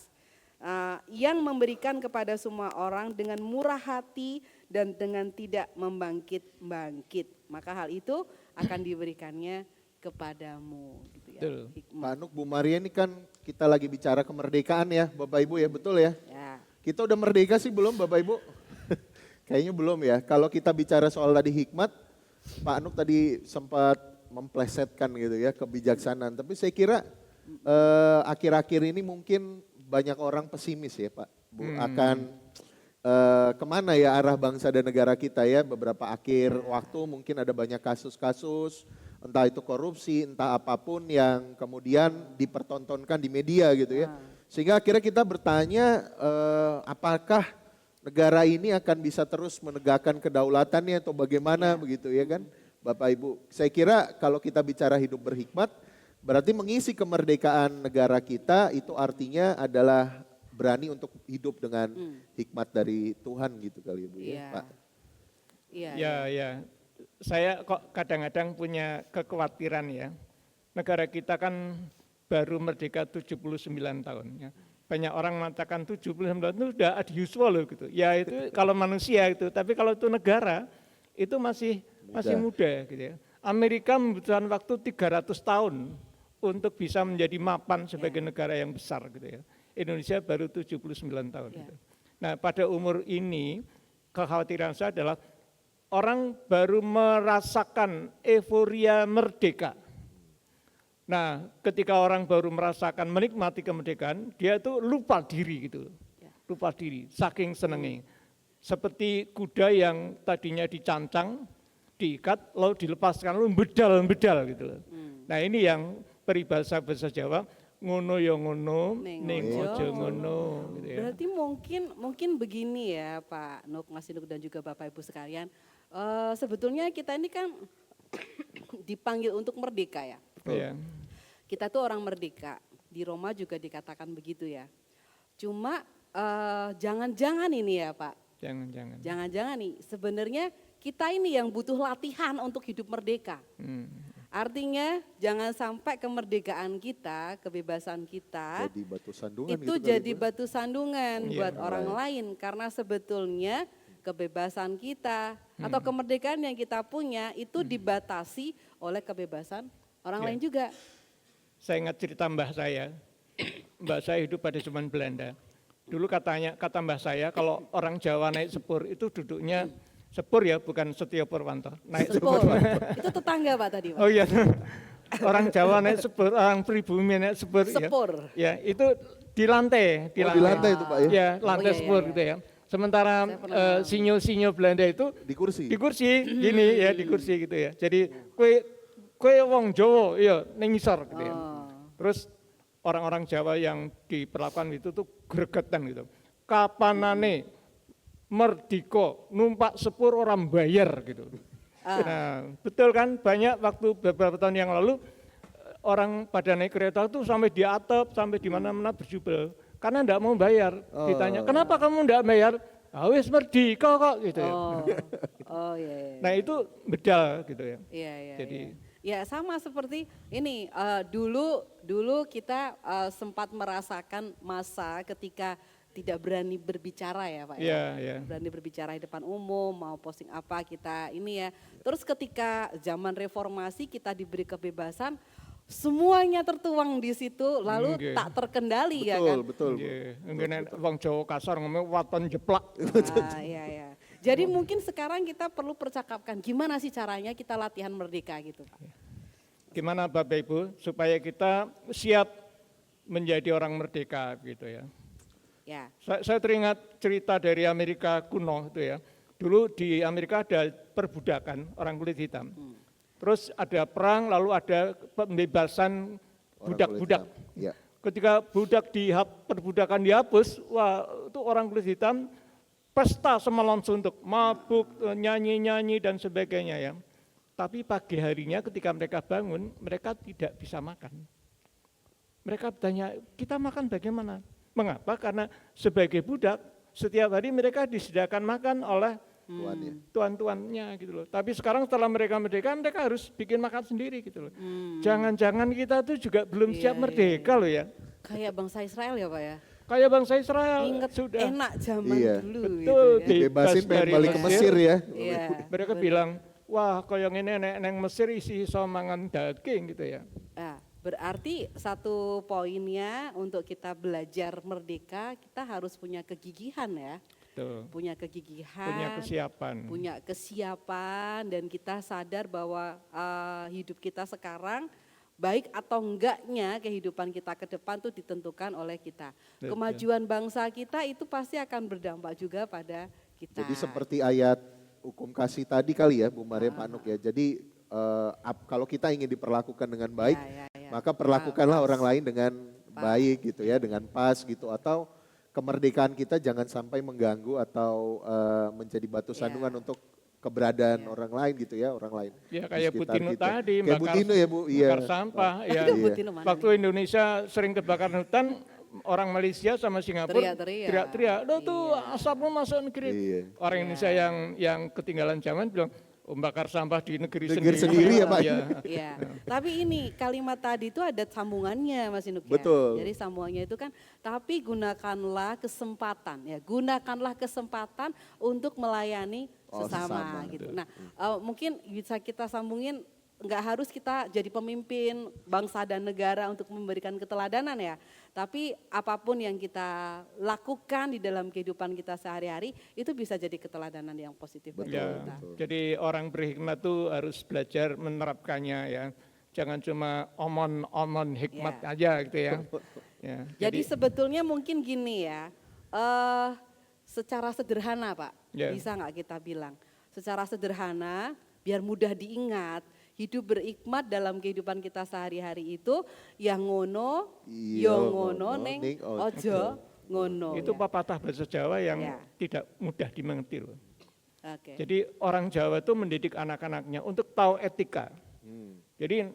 Yang memberikan kepada semua orang dengan murah hati dan dengan tidak membangkit-bangkit. Maka hal itu akan diberikannya kepadamu. Gitu ya, Betul. hikmat. Pak Nuk, Bu Maria ini kan kita lagi bicara kemerdekaan ya Bapak Ibu ya, betul ya? Ya. Kita udah merdeka sih belum Bapak Ibu? Kayaknya belum ya. Kalau kita bicara soal tadi hikmat, Pak Nuk tadi sempat memplesetkan gitu ya kebijaksanaan. Tapi saya kira akhir-akhir ini mungkin banyak orang pesimis ya Pak Bu akan kemana ya arah bangsa dan negara kita ya. Beberapa akhir waktu mungkin ada banyak kasus-kasus, entah itu korupsi, entah apapun yang kemudian dipertontonkan di media gitu ya. Sehingga akhirnya kita bertanya apakah negara ini akan bisa terus menegakkan kedaulatannya atau bagaimana begitu ya kan Bapak Ibu. Saya kira kalau kita bicara hidup berhikmat berarti mengisi kemerdekaan negara kita itu artinya adalah berani untuk hidup dengan hikmat dari Tuhan gitu kali Ibu ya Iya. Pak. Iya. Ya. Saya kok kadang-kadang punya kekhawatiran ya. Negara kita kan baru merdeka 79 tahun ya. Banyak orang mengatakan 79 tahun itu sudah unusual loh gitu. Ya itu kalau manusia itu, tapi kalau itu negara itu masih muda gitu ya. Amerika membutuhkan waktu 300 tahun untuk bisa menjadi mapan sebagai negara yang besar gitu ya. Indonesia baru 79 tahun gitu. Nah, pada umur ini kekhawatiran saya adalah orang baru merasakan euforia merdeka. Nah, ketika orang baru merasakan menikmati kemerdekaan, dia tuh lupa diri gitu. Lupa diri, saking senengnya. Seperti kuda yang tadinya dicancang, diikat, lalu dilepaskan, lalu bedal gitu. Nah, ini yang peribahasa bahasa Jawa, ngono ya ngono, ning ojo ngono gitu ya. Berarti mungkin begini ya Pak Nuk, Mas Nuk dan juga Bapak Ibu sekalian. Sebetulnya kita ini kan dipanggil untuk merdeka ya. Iya. Kita tuh orang merdeka. Di Roma juga dikatakan begitu ya. Cuma jangan-jangan ini ya Pak. Jangan-jangan. Jangan-jangan nih sebenarnya kita ini yang butuh latihan untuk hidup merdeka. Artinya jangan sampai kemerdekaan kita, kebebasan kita Jadi batu sandungan itu gitu kali, jadi Bu. batu sandungan Iya. buat orang lain. Karena sebetulnya kebebasan kita atau kemerdekaan yang kita punya itu dibatasi oleh kebebasan orang Iya. lain juga. Saya ingat cerita mbah saya. Mbah saya hidup pada zaman Belanda. Dulu kata mbah saya kalau orang Jawa naik sepur itu duduknya sepur ya, bukan Setio Purwanto. Naik Sepur. sepur. Itu tetangga Pak tadi Pak. Oh iya. Orang Jawa naik sepur, orang pribumi naik sepur. Sepur. Ya, itu di lantai. Oh, di lantai itu Pak ya? Ya, lantai iya, sepur iya. gitu ya. Sementara Saya pernah- sinyo-sinyo Belanda itu Di kursi. di kursi gini ya, di kursi gitu ya. Jadi kue wong Jawa iya ning ngisor gitu ya. Terus orang-orang Jawa yang diperlakukan itu tuh gregetan gitu. Kapanane merdeka numpak sepur orang bayar gitu. Nah, betul kan banyak waktu beberapa tahun yang lalu orang pada naik kereta tuh sampai di atap, sampai di mana-mana berjubel karena enggak mau bayar. Ditanya, "Kenapa kamu enggak bayar?" "Ah wis merdeka kok," gitu ya. Oh iya. Nah, itu bedal gitu ya. Iya. Jadi- ya sama seperti ini dulu kita sempat merasakan masa ketika tidak berani berbicara ya Pak Iya, iya. Berani berbicara di depan umum, mau posting apa kita ini ya. Terus ketika zaman reformasi kita diberi kebebasan, semuanya tertuang di situ lalu Nggih. tak terkendali ya kan. Betul, Bu. Nggih, ngene wong Jawa kasar ngomong waton jeplak. Iya. Jadi mungkin sekarang kita perlu percakapkan gimana sih caranya kita latihan merdeka gitu Pak. Gimana Bapak Ibu supaya kita siap menjadi orang merdeka gitu ya. Ya, Saya teringat cerita dari Amerika kuno itu ya. Dulu di Amerika ada perbudakan orang kulit hitam. Terus ada perang, lalu ada pembebasan budak-budak. Ya. Ketika perbudakan dihapus, wah itu orang kulit hitam pesta semalam suntuk, mabuk, nyanyi-nyanyi dan sebagainya ya. Tapi pagi harinya ketika mereka bangun, mereka tidak bisa makan. Mereka bertanya, kita makan bagaimana? Mengapa? Karena sebagai budak, setiap hari mereka disediakan makan oleh tuan-tuannya gitu loh. Tapi sekarang setelah mereka merdeka, mereka harus bikin makan sendiri gitu loh. Jangan-jangan kita tuh juga belum siap merdeka loh ya. kayak bangsa Israel ya Pak ya. Kayak bangsa Israel Ingat sudah. enak zaman Iya. dulu Betul, gitu ya. Dibebasin pengen dari balik ke Mesir ya. Iya. Mereka bilang, wah kayak ini neng Mesir isi mangan daging gitu ya. Nah, berarti satu poinnya untuk kita belajar merdeka, kita harus punya kegigihan ya. Tuh, Punya kegigihan, punya kesiapan. punya kesiapan, dan kita sadar bahwa hidup kita sekarang baik atau enggaknya kehidupan kita ke depan tuh ditentukan oleh kita. Betul. Kemajuan bangsa kita itu pasti akan berdampak juga pada kita. Jadi seperti ayat hukum kasih tadi kali ya Bu Maria Pak Nuk ya. Jadi kalau kita ingin diperlakukan dengan baik, Ya. maka perlakukanlah Pas. orang lain dengan baik gitu ya, dengan pas gitu. Atau kemerdekaan kita jangan sampai mengganggu atau menjadi batu sandungan untuk keberadaan orang lain gitu ya, orang lain. Ya di kayak sekitar Butino kita. tadi, Kayak Butino ya Bu, iya. bakar sampah. Ya. Aduh, Butino mana Waktu Indonesia sering kebakaran hutan, orang Malaysia sama Singapura Teriak-teriak. teriak-teriak, "Loh tuh asapnya masuk negeri." Iya. Orang Indonesia yang ketinggalan zaman bilang, bakar sampah di negeri Negeri sendiri ya, Pak. Iya. Iya, tapi ini kalimat tadi itu ada sambungannya Mas Inuk ya. Betul. Jadi sambungannya itu kan, tapi gunakanlah kesempatan ya, gunakanlah kesempatan untuk melayani sesama gitu. Nah, mungkin bisa kita sambungin, nggak harus kita jadi pemimpin bangsa dan negara untuk memberikan keteladanan ya. Tapi apapun yang kita lakukan di dalam kehidupan kita sehari-hari itu bisa jadi keteladanan yang positif bagi Ya, kita. jadi orang berhikmat tuh harus belajar menerapkannya ya. Jangan cuma omon hikmat aja gitu ya. Ya, Jadi sebetulnya mungkin gini ya, secara sederhana Pak, Ya. bisa nggak kita bilang, secara sederhana biar mudah diingat, hidup berhikmat dalam kehidupan kita sehari-hari itu yang ngono, Iya, yo ngono ngono, ning ning ojo ngono. itu ya. pepatah bahasa Jawa yang Ya. tidak mudah dimengerti loh. Oke. Jadi orang Jawa itu mendidik anak-anaknya untuk tahu etika. Jadi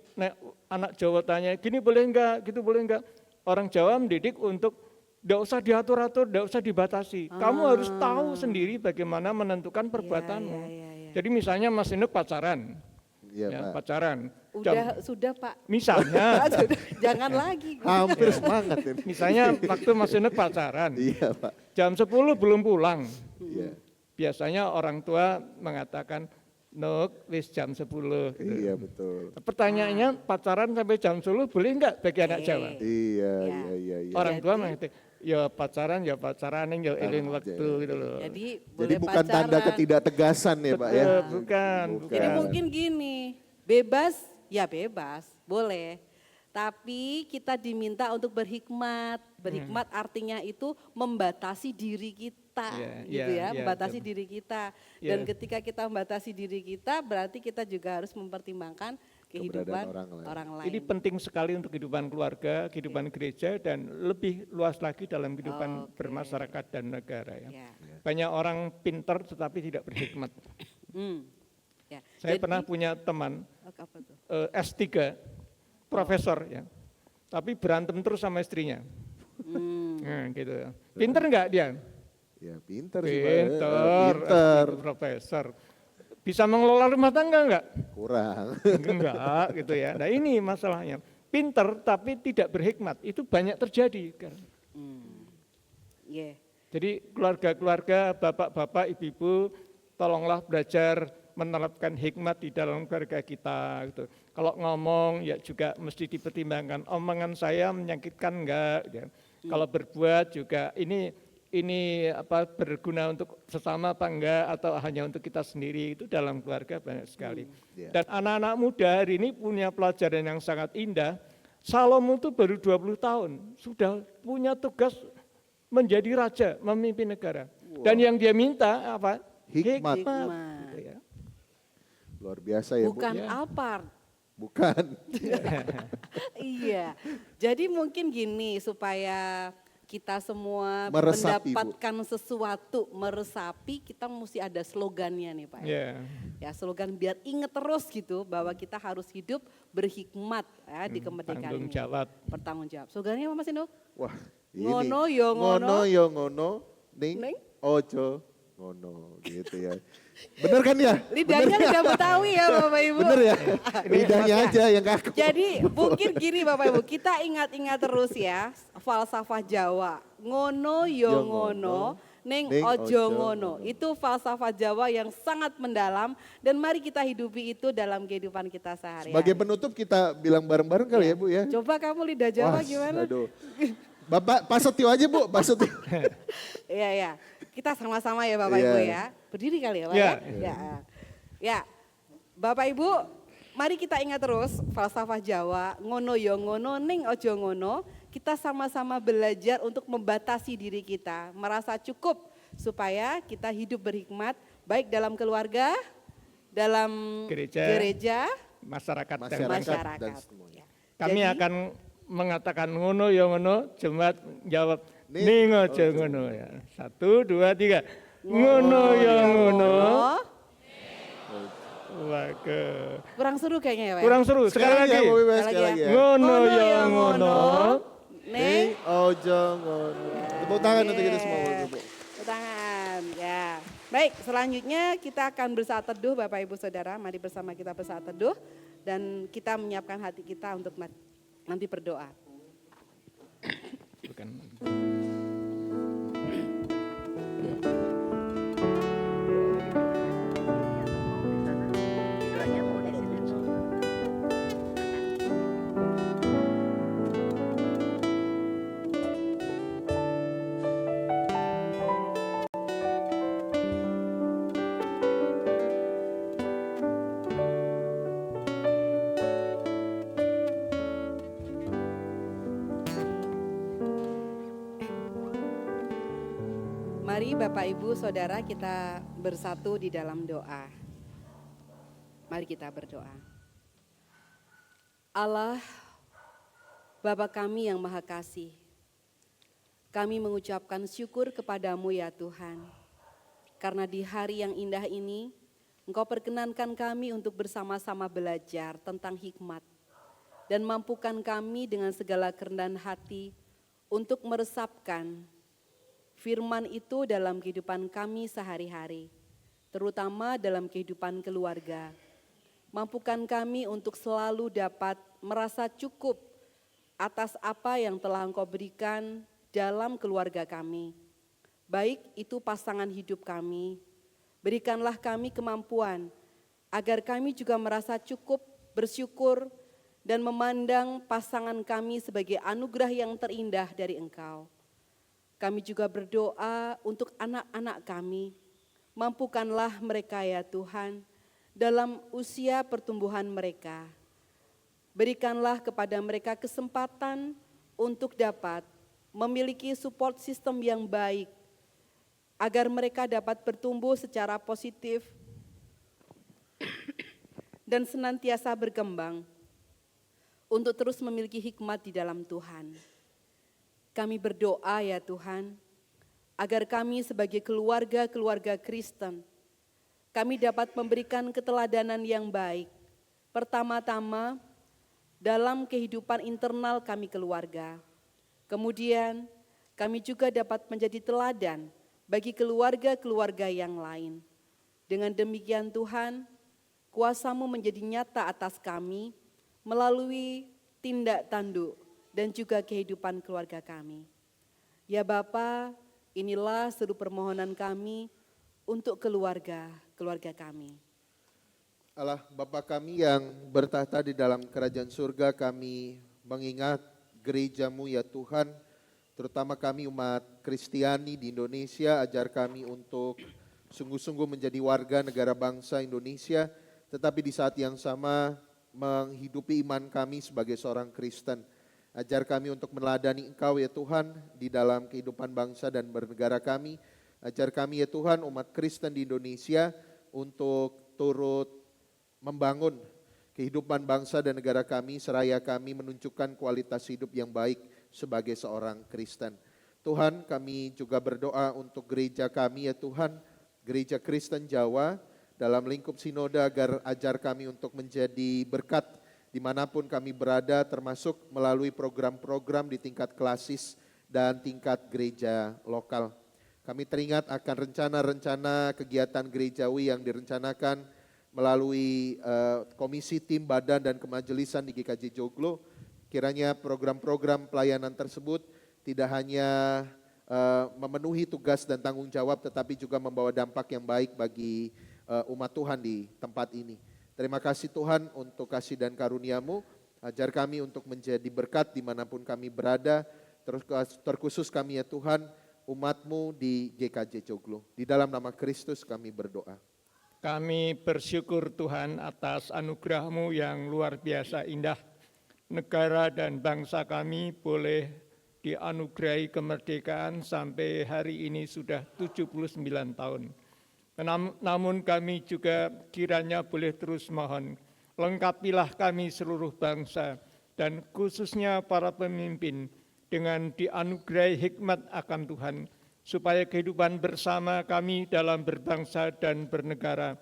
anak Jawa tanya, gini boleh enggak, gitu boleh enggak. Orang Jawa mendidik untuk enggak usah diatur-atur, enggak usah dibatasi. Kamu harus tahu sendiri bagaimana menentukan perbuatanmu. ya. Jadi misalnya Mas Inuk pacaran, Iya, ya, Pak. pacaran. Sudah Pak. Misalnya, Sudah, jangan lagi. Hampir semangat ini. misalnya waktu Mas Inuk pacaran, Iya, Pak. jam 10 belum pulang. Iya. Biasanya orang tua mengatakan, Nuk, wis jam 10. gitu. Iya, betul. Pertanyaannya pacaran sampai jam 10 boleh enggak bagi anak Jawa? Iya, Ya. iya, iya. Orang tua mengatakan, ya pacaran yang eling waktu gitu loh. Jadi Jadi boleh bukan tanda pacaran. ketidaktegasan ya, Pak ya. Bukan. Jadi mungkin gini, bebas ya bebas, boleh. Tapi kita diminta untuk berhikmat. Berhikmat artinya itu membatasi diri kita, gitu ya, membatasi diri kita. Dan ketika kita membatasi diri kita, berarti kita juga harus mempertimbangkan kehidupan Keberadaan orang lain. Ini penting sekali untuk kehidupan keluarga, kehidupan gereja, dan lebih luas lagi dalam kehidupan bermasyarakat dan negara. Ya. Ya. Banyak orang pintar tetapi tidak berhikmat. Ya. Saya Jadi- pernah punya teman Apa tuh? S3, profesor ya, tapi berantem terus sama istrinya. Nah, gitu ya. Pinter nggak dia? Ya, pinter sih, Pak. Pinter, Pinter. S3 profesor. Bisa mengelola rumah tangga nggak? Kurang. Enggak gitu ya. Nah ini masalahnya. Pinter tapi tidak berhikmat, itu banyak terjadi. Yeah. Jadi keluarga-keluarga, bapak-bapak, ibu-ibu, tolonglah belajar menerapkan hikmat di dalam keluarga kita. Gitu. Kalau ngomong ya juga mesti dipertimbangkan, omongan saya menyakitkan enggak. Gitu. Kalau berbuat juga ini ini berguna untuk sesama apa enggak atau hanya untuk kita sendiri, itu dalam keluarga banyak sekali. Dan anak-anak muda hari ini punya pelajaran yang sangat indah. Salomo itu baru 20 tahun, sudah punya tugas menjadi raja, memimpin negara. Dan yang dia minta apa? Hikmat. Gitu ya. Luar biasa ya Bu. Bukan Alphard. Bukan. Iya. Jadi mungkin gini supaya kita semua Meresapi, Bu. mendapatkan sesuatu, meresapi, kita mesti ada slogannya nih Pak. Ya slogan biar inget terus gitu bahwa kita harus hidup berhikmat ya, di kemerdekaan Tanggung ini. jawab. Bertanggung jawab. Slogannya apa Mas Inu? Wah, ini. Ngono yo ngono. Ngono yo ngono, ning Ning? ojo ngono gitu ya. Bener kan ya? Lidahnya lidah Betawi ya Bapak Ibu. Bener ya? Lidahnya aja yang kaku. Jadi mungkin gini Bapak Ibu, kita ingat-ingat terus ya falsafah Jawa. Ngono yo ngono, ning ojo ngono. Itu falsafah Jawa yang sangat mendalam dan mari kita hidupi itu dalam kehidupan kita sehari-hari. Sebagai penutup kita bilang bareng-bareng kali ya Bu ya. Coba kamu lidah Jawa Wah, gimana? Aduh. Bapak Pak Setio aja Bu, Pak Setio. Iya ya. Kita sama-sama ya Bapak Iya. Ibu ya. Berdiri kali ya Pak Iya. ya. Ya. Bapak Ibu, mari kita ingat terus falsafah Jawa, ngono yo ngono, ning ojo ngono. Kita sama-sama belajar untuk membatasi diri kita, merasa cukup supaya kita hidup berhikmat baik dalam keluarga, dalam gereja, Masyarakat dan Masyarakat. bangsa. masyarakat. dan semuanya. Ya. Kami Jadi, akan mengatakan ngono ya ngono, jemaat jawab ning aja ngono ya. 1, 2, 3. Ngono ya ngono. Waduh. kurang seru kayaknya ya Pak. Kurang seru. Sekali lagi. Bu Wiwes, Sekali sekali lagi lagi ya. ya. Ngono ya ngono. Ning ojo ngono. Tepuk tangan untuk kita semua Bu. Tepuk tangan, ya. Baik, selanjutnya kita akan bersaat teduh Bapak Ibu Saudara. Mari bersama kita bersaat teduh dan kita menyiapkan hati kita untuk nanti berdoa. Bukan. Mari Bapak Ibu Saudara kita bersatu di dalam doa. Mari kita berdoa. Allah, Bapa kami yang Maha Kasih, kami mengucapkan syukur kepadamu ya Tuhan. Karena di hari yang indah ini, Engkau perkenankan kami untuk bersama-sama belajar tentang hikmat. Dan mampukan kami dengan segala kerendahan hati untuk meresapkan firman itu dalam kehidupan kami sehari-hari, terutama dalam kehidupan keluarga. Mampukan kami untuk selalu dapat merasa cukup atas apa yang telah Engkau berikan dalam keluarga kami. Baik itu pasangan hidup kami, berikanlah kami kemampuan agar kami juga merasa cukup, bersyukur, dan memandang pasangan kami sebagai anugerah yang terindah dari Engkau. Kami juga berdoa untuk anak-anak kami, mampukanlah mereka ya Tuhan dalam usia pertumbuhan mereka. Berikanlah kepada mereka kesempatan untuk dapat memiliki support system yang baik, agar mereka dapat bertumbuh secara positif dan senantiasa berkembang untuk terus memiliki hikmat di dalam Tuhan. Kami berdoa ya Tuhan, agar kami sebagai keluarga-keluarga Kristen, kami dapat memberikan keteladanan yang baik. Pertama-tama, dalam kehidupan internal kami keluarga. Kemudian, kami juga dapat menjadi teladan bagi keluarga-keluarga yang lain. Dengan demikian Tuhan, kuasa-Mu menjadi nyata atas kami melalui tindak tanduk dan juga kehidupan keluarga kami. Ya Bapa, inilah seluruh permohonan kami untuk keluarga kami. Allah Bapa kami yang bertahta di dalam kerajaan surga, kami mengingat gereja-Mu ya Tuhan, terutama kami umat Kristiani di Indonesia, ajar kami untuk sungguh-sungguh menjadi warga negara bangsa Indonesia, tetapi di saat yang sama menghidupi iman kami sebagai seorang Kristen. Ajar kami untuk meneladani Engkau ya Tuhan di dalam kehidupan bangsa dan bernegara kami. Ajar kami ya Tuhan umat Kristen di Indonesia untuk turut membangun kehidupan bangsa dan negara kami seraya kami menunjukkan kualitas hidup yang baik sebagai seorang Kristen. Tuhan, kami juga berdoa untuk gereja kami ya Tuhan, Gereja Kristen Jawa dalam lingkup sinode agar ajar kami untuk menjadi berkat dimanapun kami berada, termasuk melalui program-program di tingkat klasis dan tingkat gereja lokal. Kami teringat akan rencana-rencana kegiatan gerejawi yang direncanakan melalui komisi tim badan dan kemajelisan di GKJ Joglo. Kiranya program-program pelayanan tersebut tidak hanya memenuhi tugas dan tanggung jawab, tetapi juga membawa dampak yang baik bagi umat Tuhan di tempat ini. Terima kasih Tuhan untuk kasih dan karunia-Mu, ajar kami untuk menjadi berkat dimanapun kami berada, terkhusus kami ya Tuhan, umat-Mu di GKJ Joglo. Di dalam nama Kristus kami berdoa. Kami bersyukur Tuhan atas anugerah-Mu yang luar biasa indah. Negara dan bangsa kami boleh dianugerahi kemerdekaan sampai hari ini sudah 79 tahun. Namun kami juga kiranya boleh terus mohon, lengkapilah kami seluruh bangsa dan khususnya para pemimpin dengan dianugerahi hikmat akan Tuhan, supaya kehidupan bersama kami dalam berbangsa dan bernegara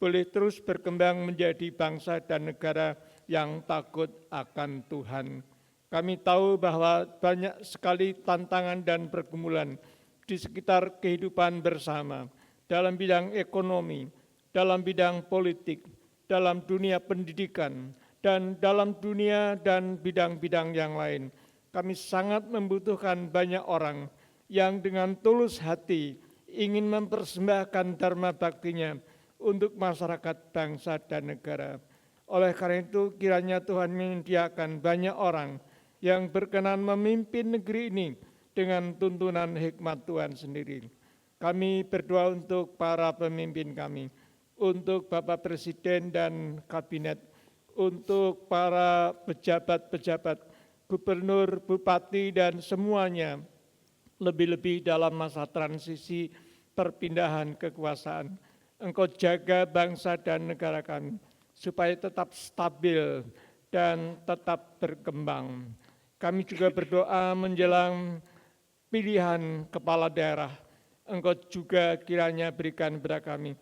boleh terus berkembang menjadi bangsa dan negara yang takut akan Tuhan. Kami tahu bahwa banyak sekali tantangan dan pergumulan di sekitar kehidupan bersama, dalam bidang ekonomi, dalam bidang politik, dalam dunia pendidikan, dan dalam dunia dan bidang-bidang yang lain. Kami sangat membutuhkan banyak orang yang dengan tulus hati ingin mempersembahkan dharma baktinya untuk masyarakat, bangsa, dan negara. Oleh karena itu, kiranya Tuhan menyediakan banyak orang yang berkenan memimpin negeri ini dengan tuntunan hikmat Tuhan sendiri. Kami berdoa untuk para pemimpin kami, untuk Bapak Presiden dan Kabinet, untuk para pejabat-pejabat, gubernur, bupati, dan semuanya, lebih-lebih dalam masa transisi perpindahan kekuasaan. Engkau jaga bangsa dan negara kami, supaya tetap stabil dan tetap berkembang. Kami juga berdoa menjelang pilihan kepala daerah. Engkau juga kiranya berikan kepada kami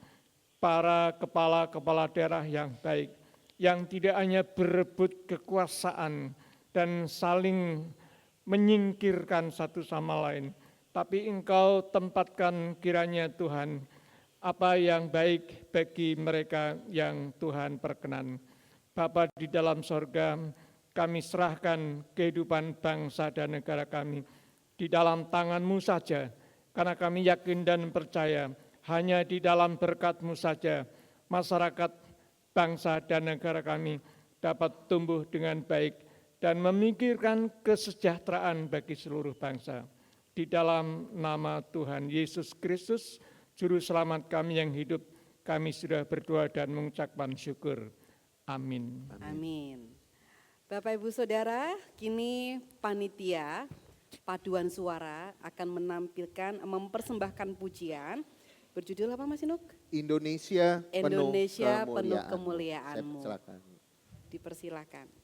para kepala-kepala daerah yang baik, yang tidak hanya berebut kekuasaan dan saling menyingkirkan satu sama lain, tapi Engkau tempatkan kiranya Tuhan apa yang baik bagi mereka yang Tuhan perkenan. Bapa di dalam sorga, kami serahkan kehidupan bangsa dan negara kami di dalam tangan-Mu saja, karena kami yakin dan percaya hanya di dalam berkat-Mu saja masyarakat, bangsa, dan negara kami dapat tumbuh dengan baik dan memikirkan kesejahteraan bagi seluruh bangsa. Di dalam nama Tuhan Yesus Kristus, Juru Selamat kami yang hidup, kami sudah berdoa dan mengucapkan syukur. Amin. Amin. Bapak Ibu Saudara, kini panitia paduan suara akan mempersembahkan pujian. Berjudul apa Mas Inuk? Indonesia penuh kemuliaan-Mu. Silakan. Dipersilakan.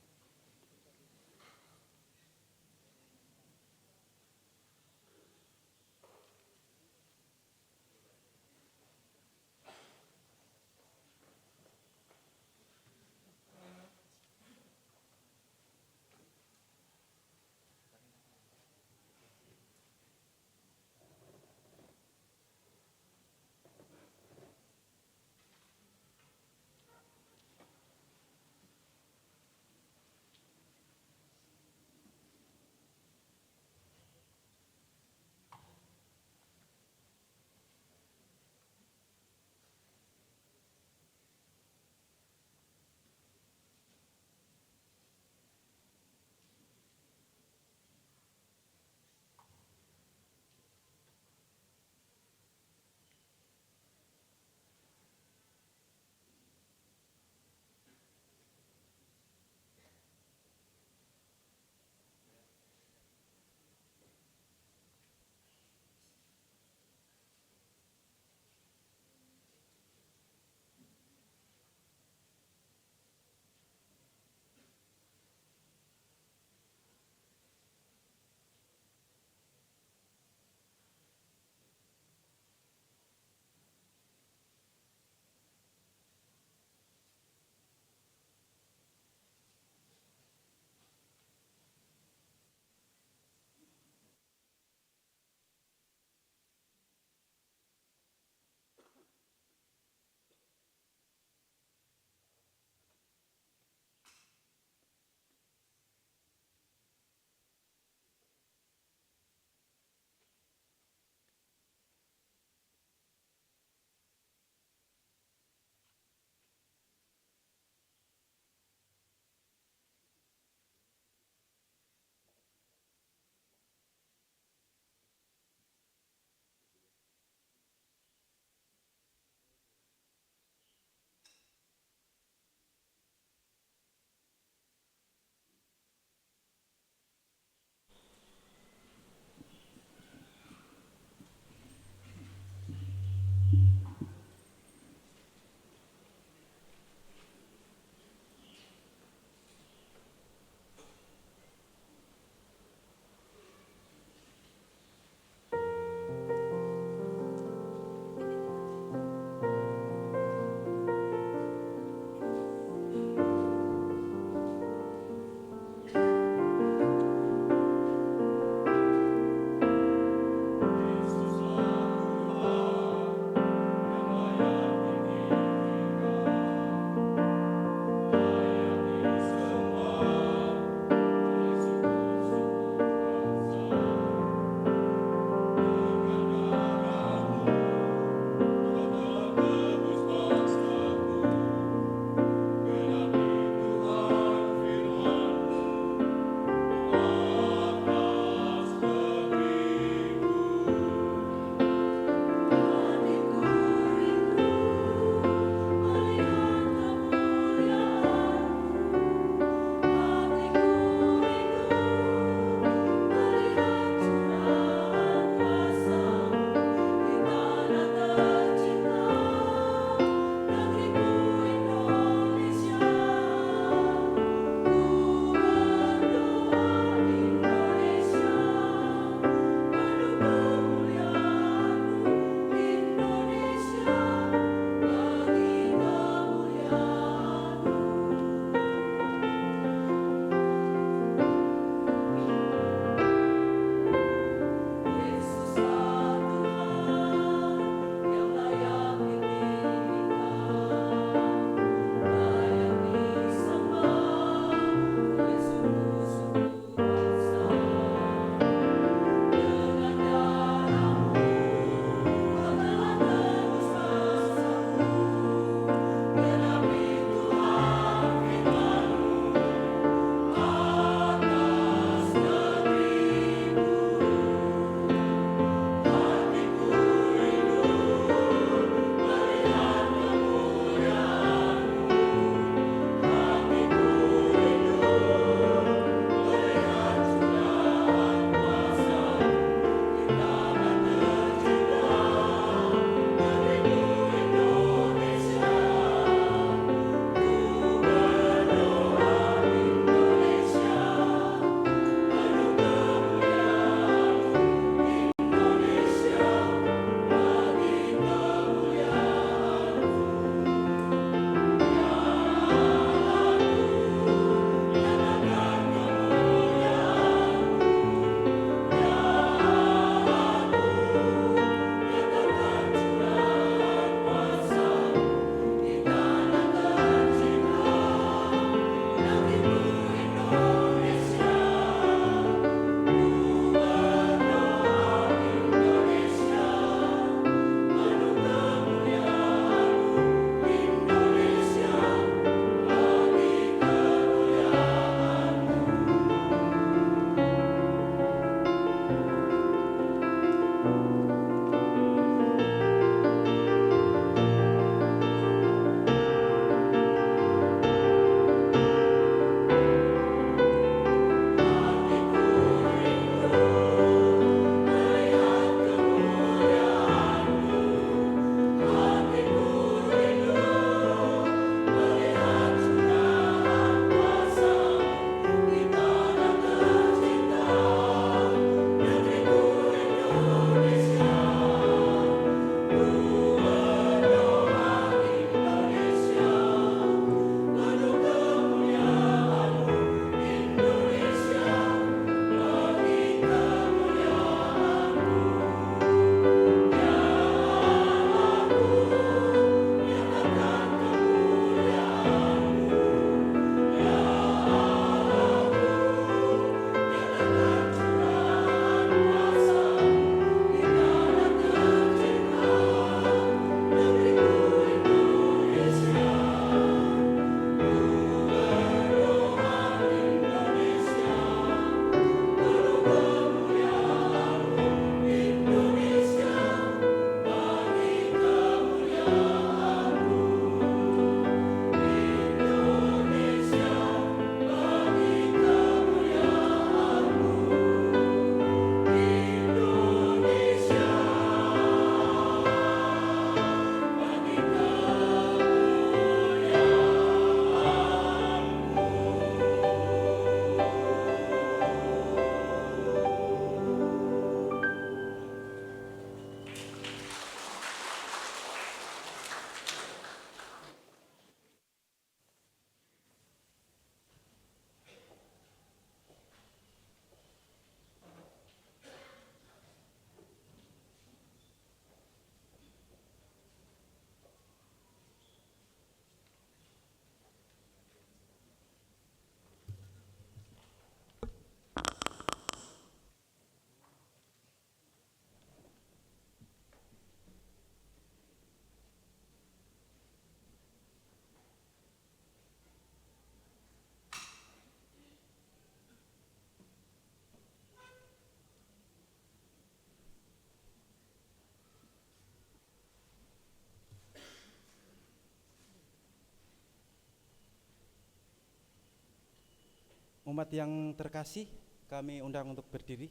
Umat yang terkasih, kami undang untuk berdiri.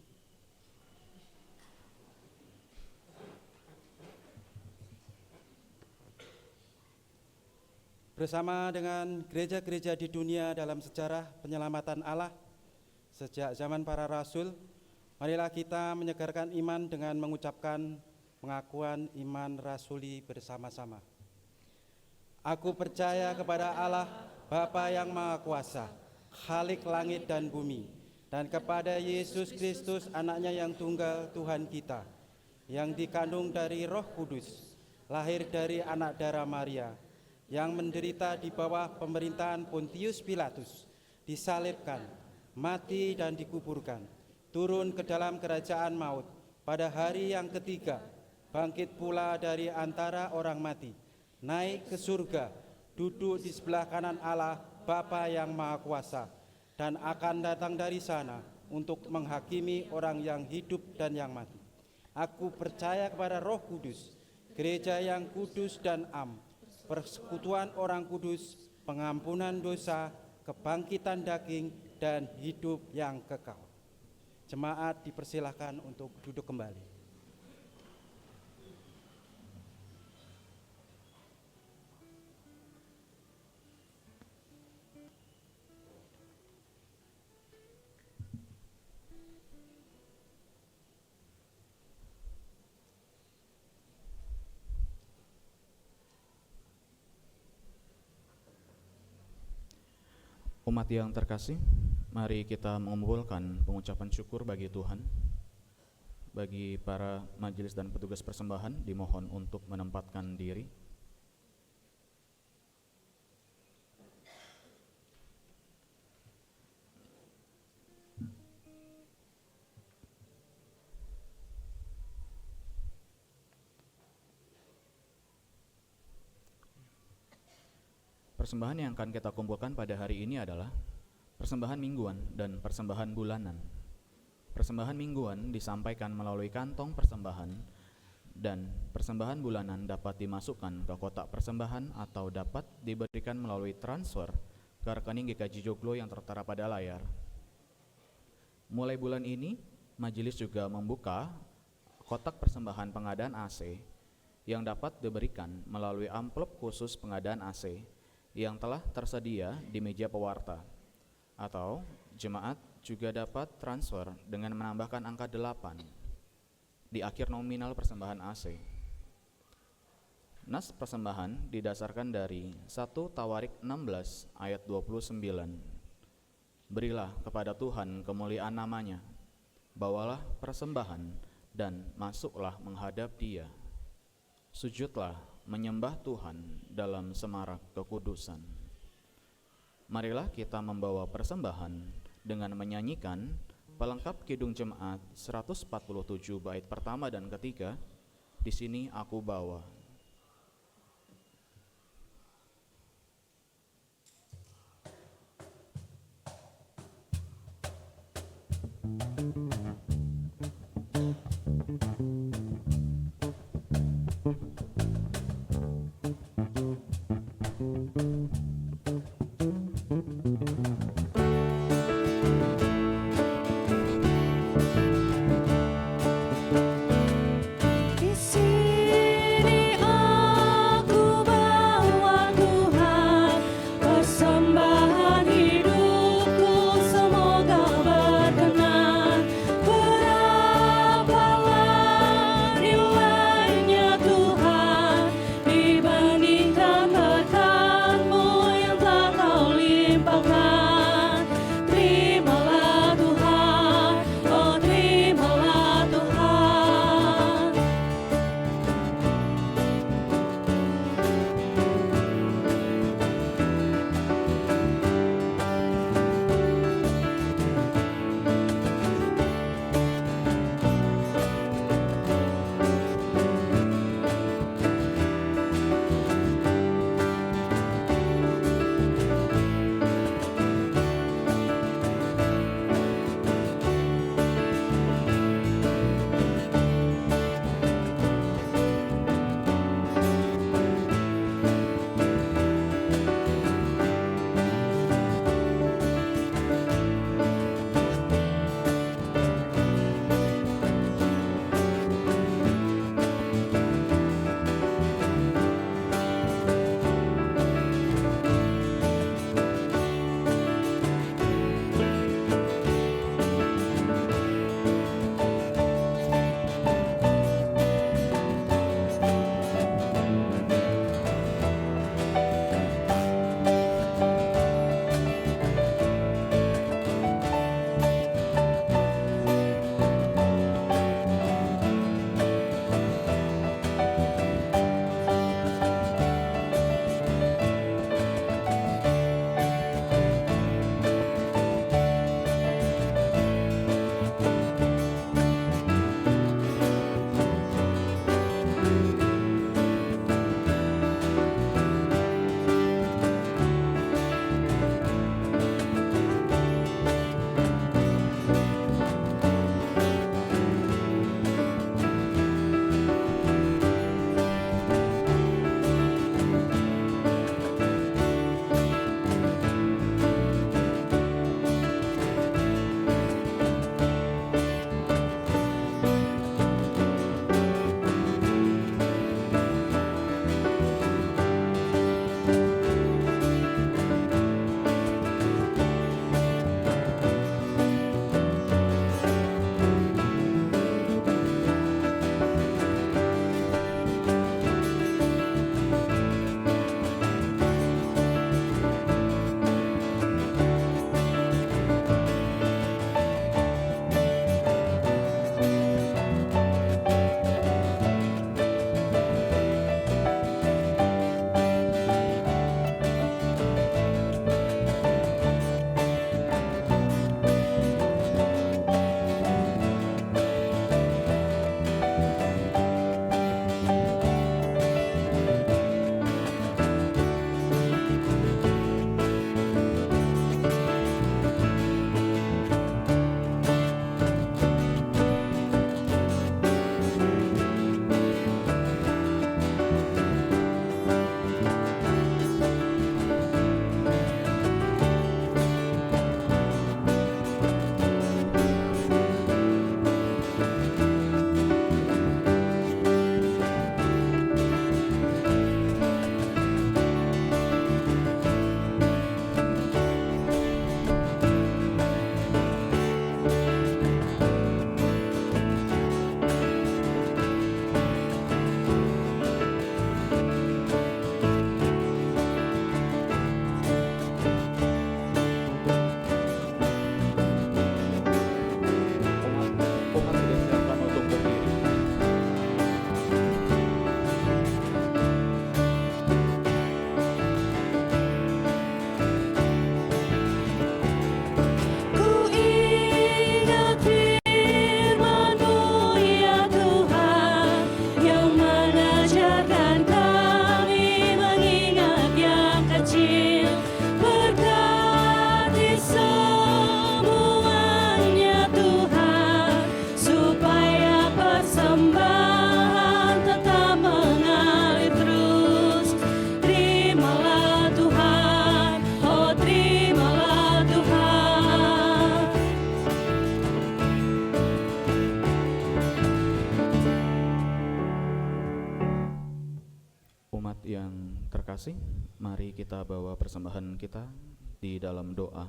Bersama dengan gereja-gereja di dunia dalam sejarah penyelamatan Allah sejak zaman para rasul, marilah kita menyegarkan iman dengan mengucapkan pengakuan iman rasuli bersama-sama. Aku percaya kepada Allah, Bapa yang Maha Kuasa, Khalik langit dan bumi, dan kepada Yesus Kristus, anaknya yang tunggal Tuhan kita, yang dikandung dari Roh Kudus, lahir dari anak darah Maria, yang menderita di bawah pemerintahan Pontius Pilatus, disalibkan, mati dan dikuburkan, turun ke dalam kerajaan maut, pada hari yang ketiga, bangkit pula dari antara orang mati, naik ke surga, duduk di sebelah kanan Allah, Bapa yang Maha Kuasa, dan akan datang dari sana untuk menghakimi orang yang hidup dan yang mati. Aku percaya kepada Roh Kudus, gereja yang kudus dan am, persekutuan orang kudus, pengampunan dosa, kebangkitan daging, dan hidup yang kekal. Jemaat dipersilahkan untuk duduk kembali. Umat yang terkasih, mari kita mengumpulkan pengucapan syukur bagi Tuhan. Bagi para majelis dan petugas persembahan dimohon untuk menempatkan diri. Persembahan yang akan kita kumpulkan pada hari ini adalah persembahan mingguan dan persembahan bulanan. Persembahan mingguan disampaikan melalui kantong persembahan dan persembahan bulanan dapat dimasukkan ke kotak persembahan atau dapat diberikan melalui transfer ke rekening GKJ Joglo yang tertera pada layar. Mulai bulan ini, majelis juga membuka kotak persembahan pengadaan AC yang dapat diberikan melalui amplop khusus pengadaan AC yang telah tersedia di meja pewarta, atau jemaat juga dapat transfer dengan menambahkan angka 8 di akhir nominal persembahan AC. Nas persembahan didasarkan dari 1 Tawarik 16 ayat 29. Berilah kepada Tuhan kemuliaan namanya, bawalah persembahan dan masuklah menghadap Dia. Sujudlah menyembah Tuhan dalam semarak kekudusan. Marilah kita membawa persembahan dengan menyanyikan pelengkap Kidung Jemaat 147 bait pertama dan ketiga, Di Sini Aku Bawa. Di sini yang terkasih, mari kita bawa persembahan kita di dalam doa.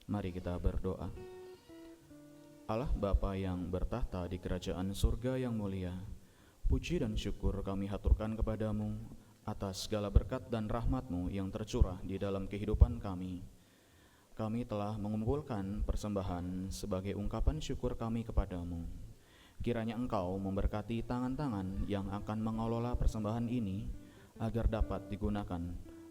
Mari kita berdoa. Allah Bapa yang bertahta di kerajaan surga yang mulia, puji dan syukur kami haturkan kepadamu atas segala berkat dan rahmat-Mu yang tercurah di dalam kehidupan kami. Kami telah mengumpulkan persembahan sebagai ungkapan syukur kami kepadamu. Kiranya Engkau memberkati tangan-tangan yang akan mengelola persembahan ini agar dapat digunakan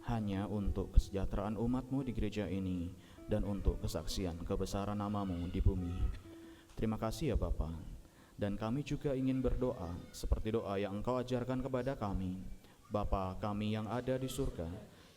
hanya untuk kesejahteraan umat-Mu di gereja ini dan untuk kesaksian kebesaran nama-Mu di bumi. Terima kasih ya Bapa. Dan kami juga ingin berdoa seperti doa yang Engkau ajarkan kepada kami. Bapa kami yang ada di surga,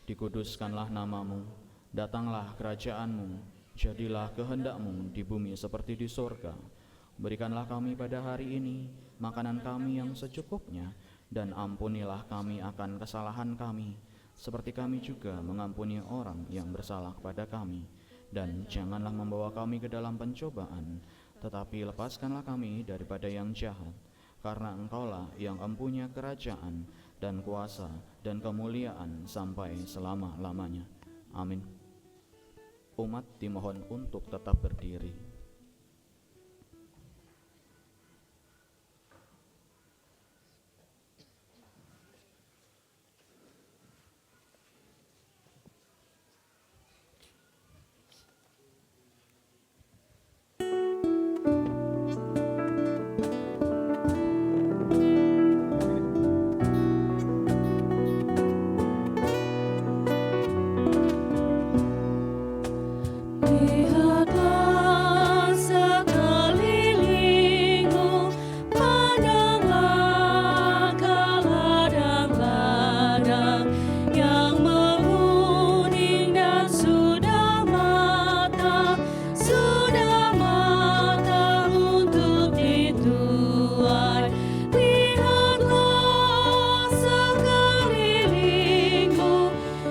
dikuduskanlah nama-Mu, datanglah kerajaan-Mu, jadilah kehendak-Mu di bumi seperti di surga. Berikanlah kami pada hari ini makanan kami yang secukupnya, dan ampunilah kami akan kesalahan kami, seperti kami juga mengampuni orang yang bersalah kepada kami. Dan janganlah membawa kami ke dalam pencobaan, tetapi lepaskanlah kami daripada yang jahat, karena Engkaulah yang empunya kerajaan dan kuasa dan kemuliaan sampai selama-lamanya. Amin. Umat dimohon untuk tetap berdiri. Lihatlah sekelilingmu, pandanglah ke ladang-ladang yang menguning dan sudah matang untuk dituai. Lihatlah sekelilingmu,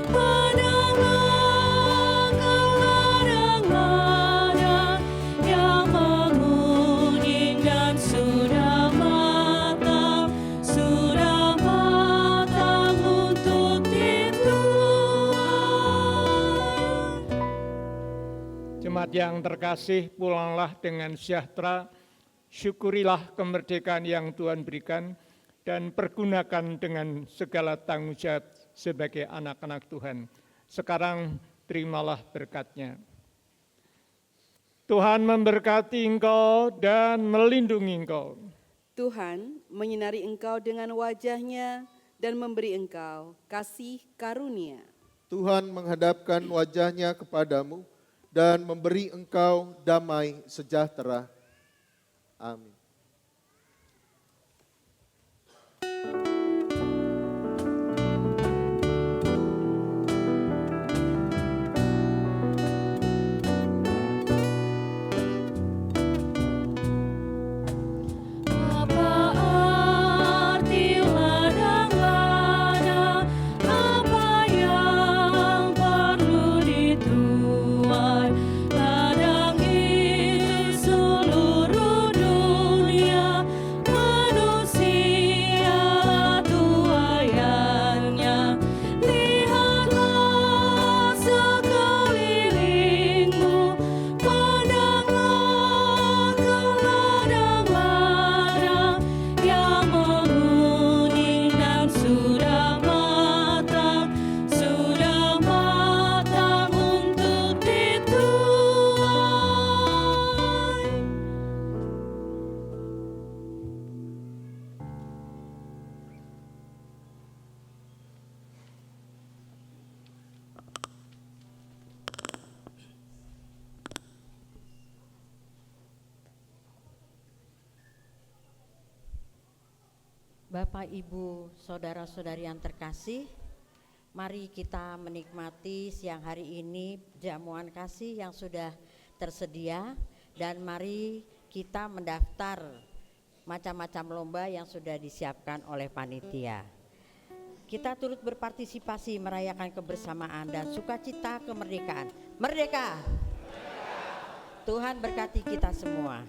pandanglah ke ladang-ladang yang menguning dan sudah matang untuk dituai. Jemaat yang terkasih, pulanglah dengan sejahtera, syukurilah kemerdekaan yang Tuhan berikan, dan pergunakan dengan segala tanggung jawab sebagai anak-anak Tuhan. Sekarang terimalah berkat-Nya. Tuhan memberkati engkau dan melindungi engkau. Tuhan menyinari engkau dengan wajah-Nya dan memberi engkau kasih karunia. Tuhan menghadapkan wajah-Nya kepadamu dan memberi engkau damai sejahtera. Amin. Apa arti ladang-ladang, apa yang perlu dituai? Ladang ini seluruh dunia, manusia tuaiannya. Lihatlah sekelilingmu, pandanglah ke ladang-ladang yang menguning dan sudah matang untuk dituai. Bapak, Ibu, saudara-saudari yang terkasih, mari kita menikmati siang hari ini jamuan kasih yang sudah tersedia, dan mari kita mendaftar macam-macam lomba yang sudah disiapkan oleh panitia. Kita turut berpartisipasi merayakan kebersamaan dan sukacita kemerdekaan. Merdeka! Tuhan berkati kita semua.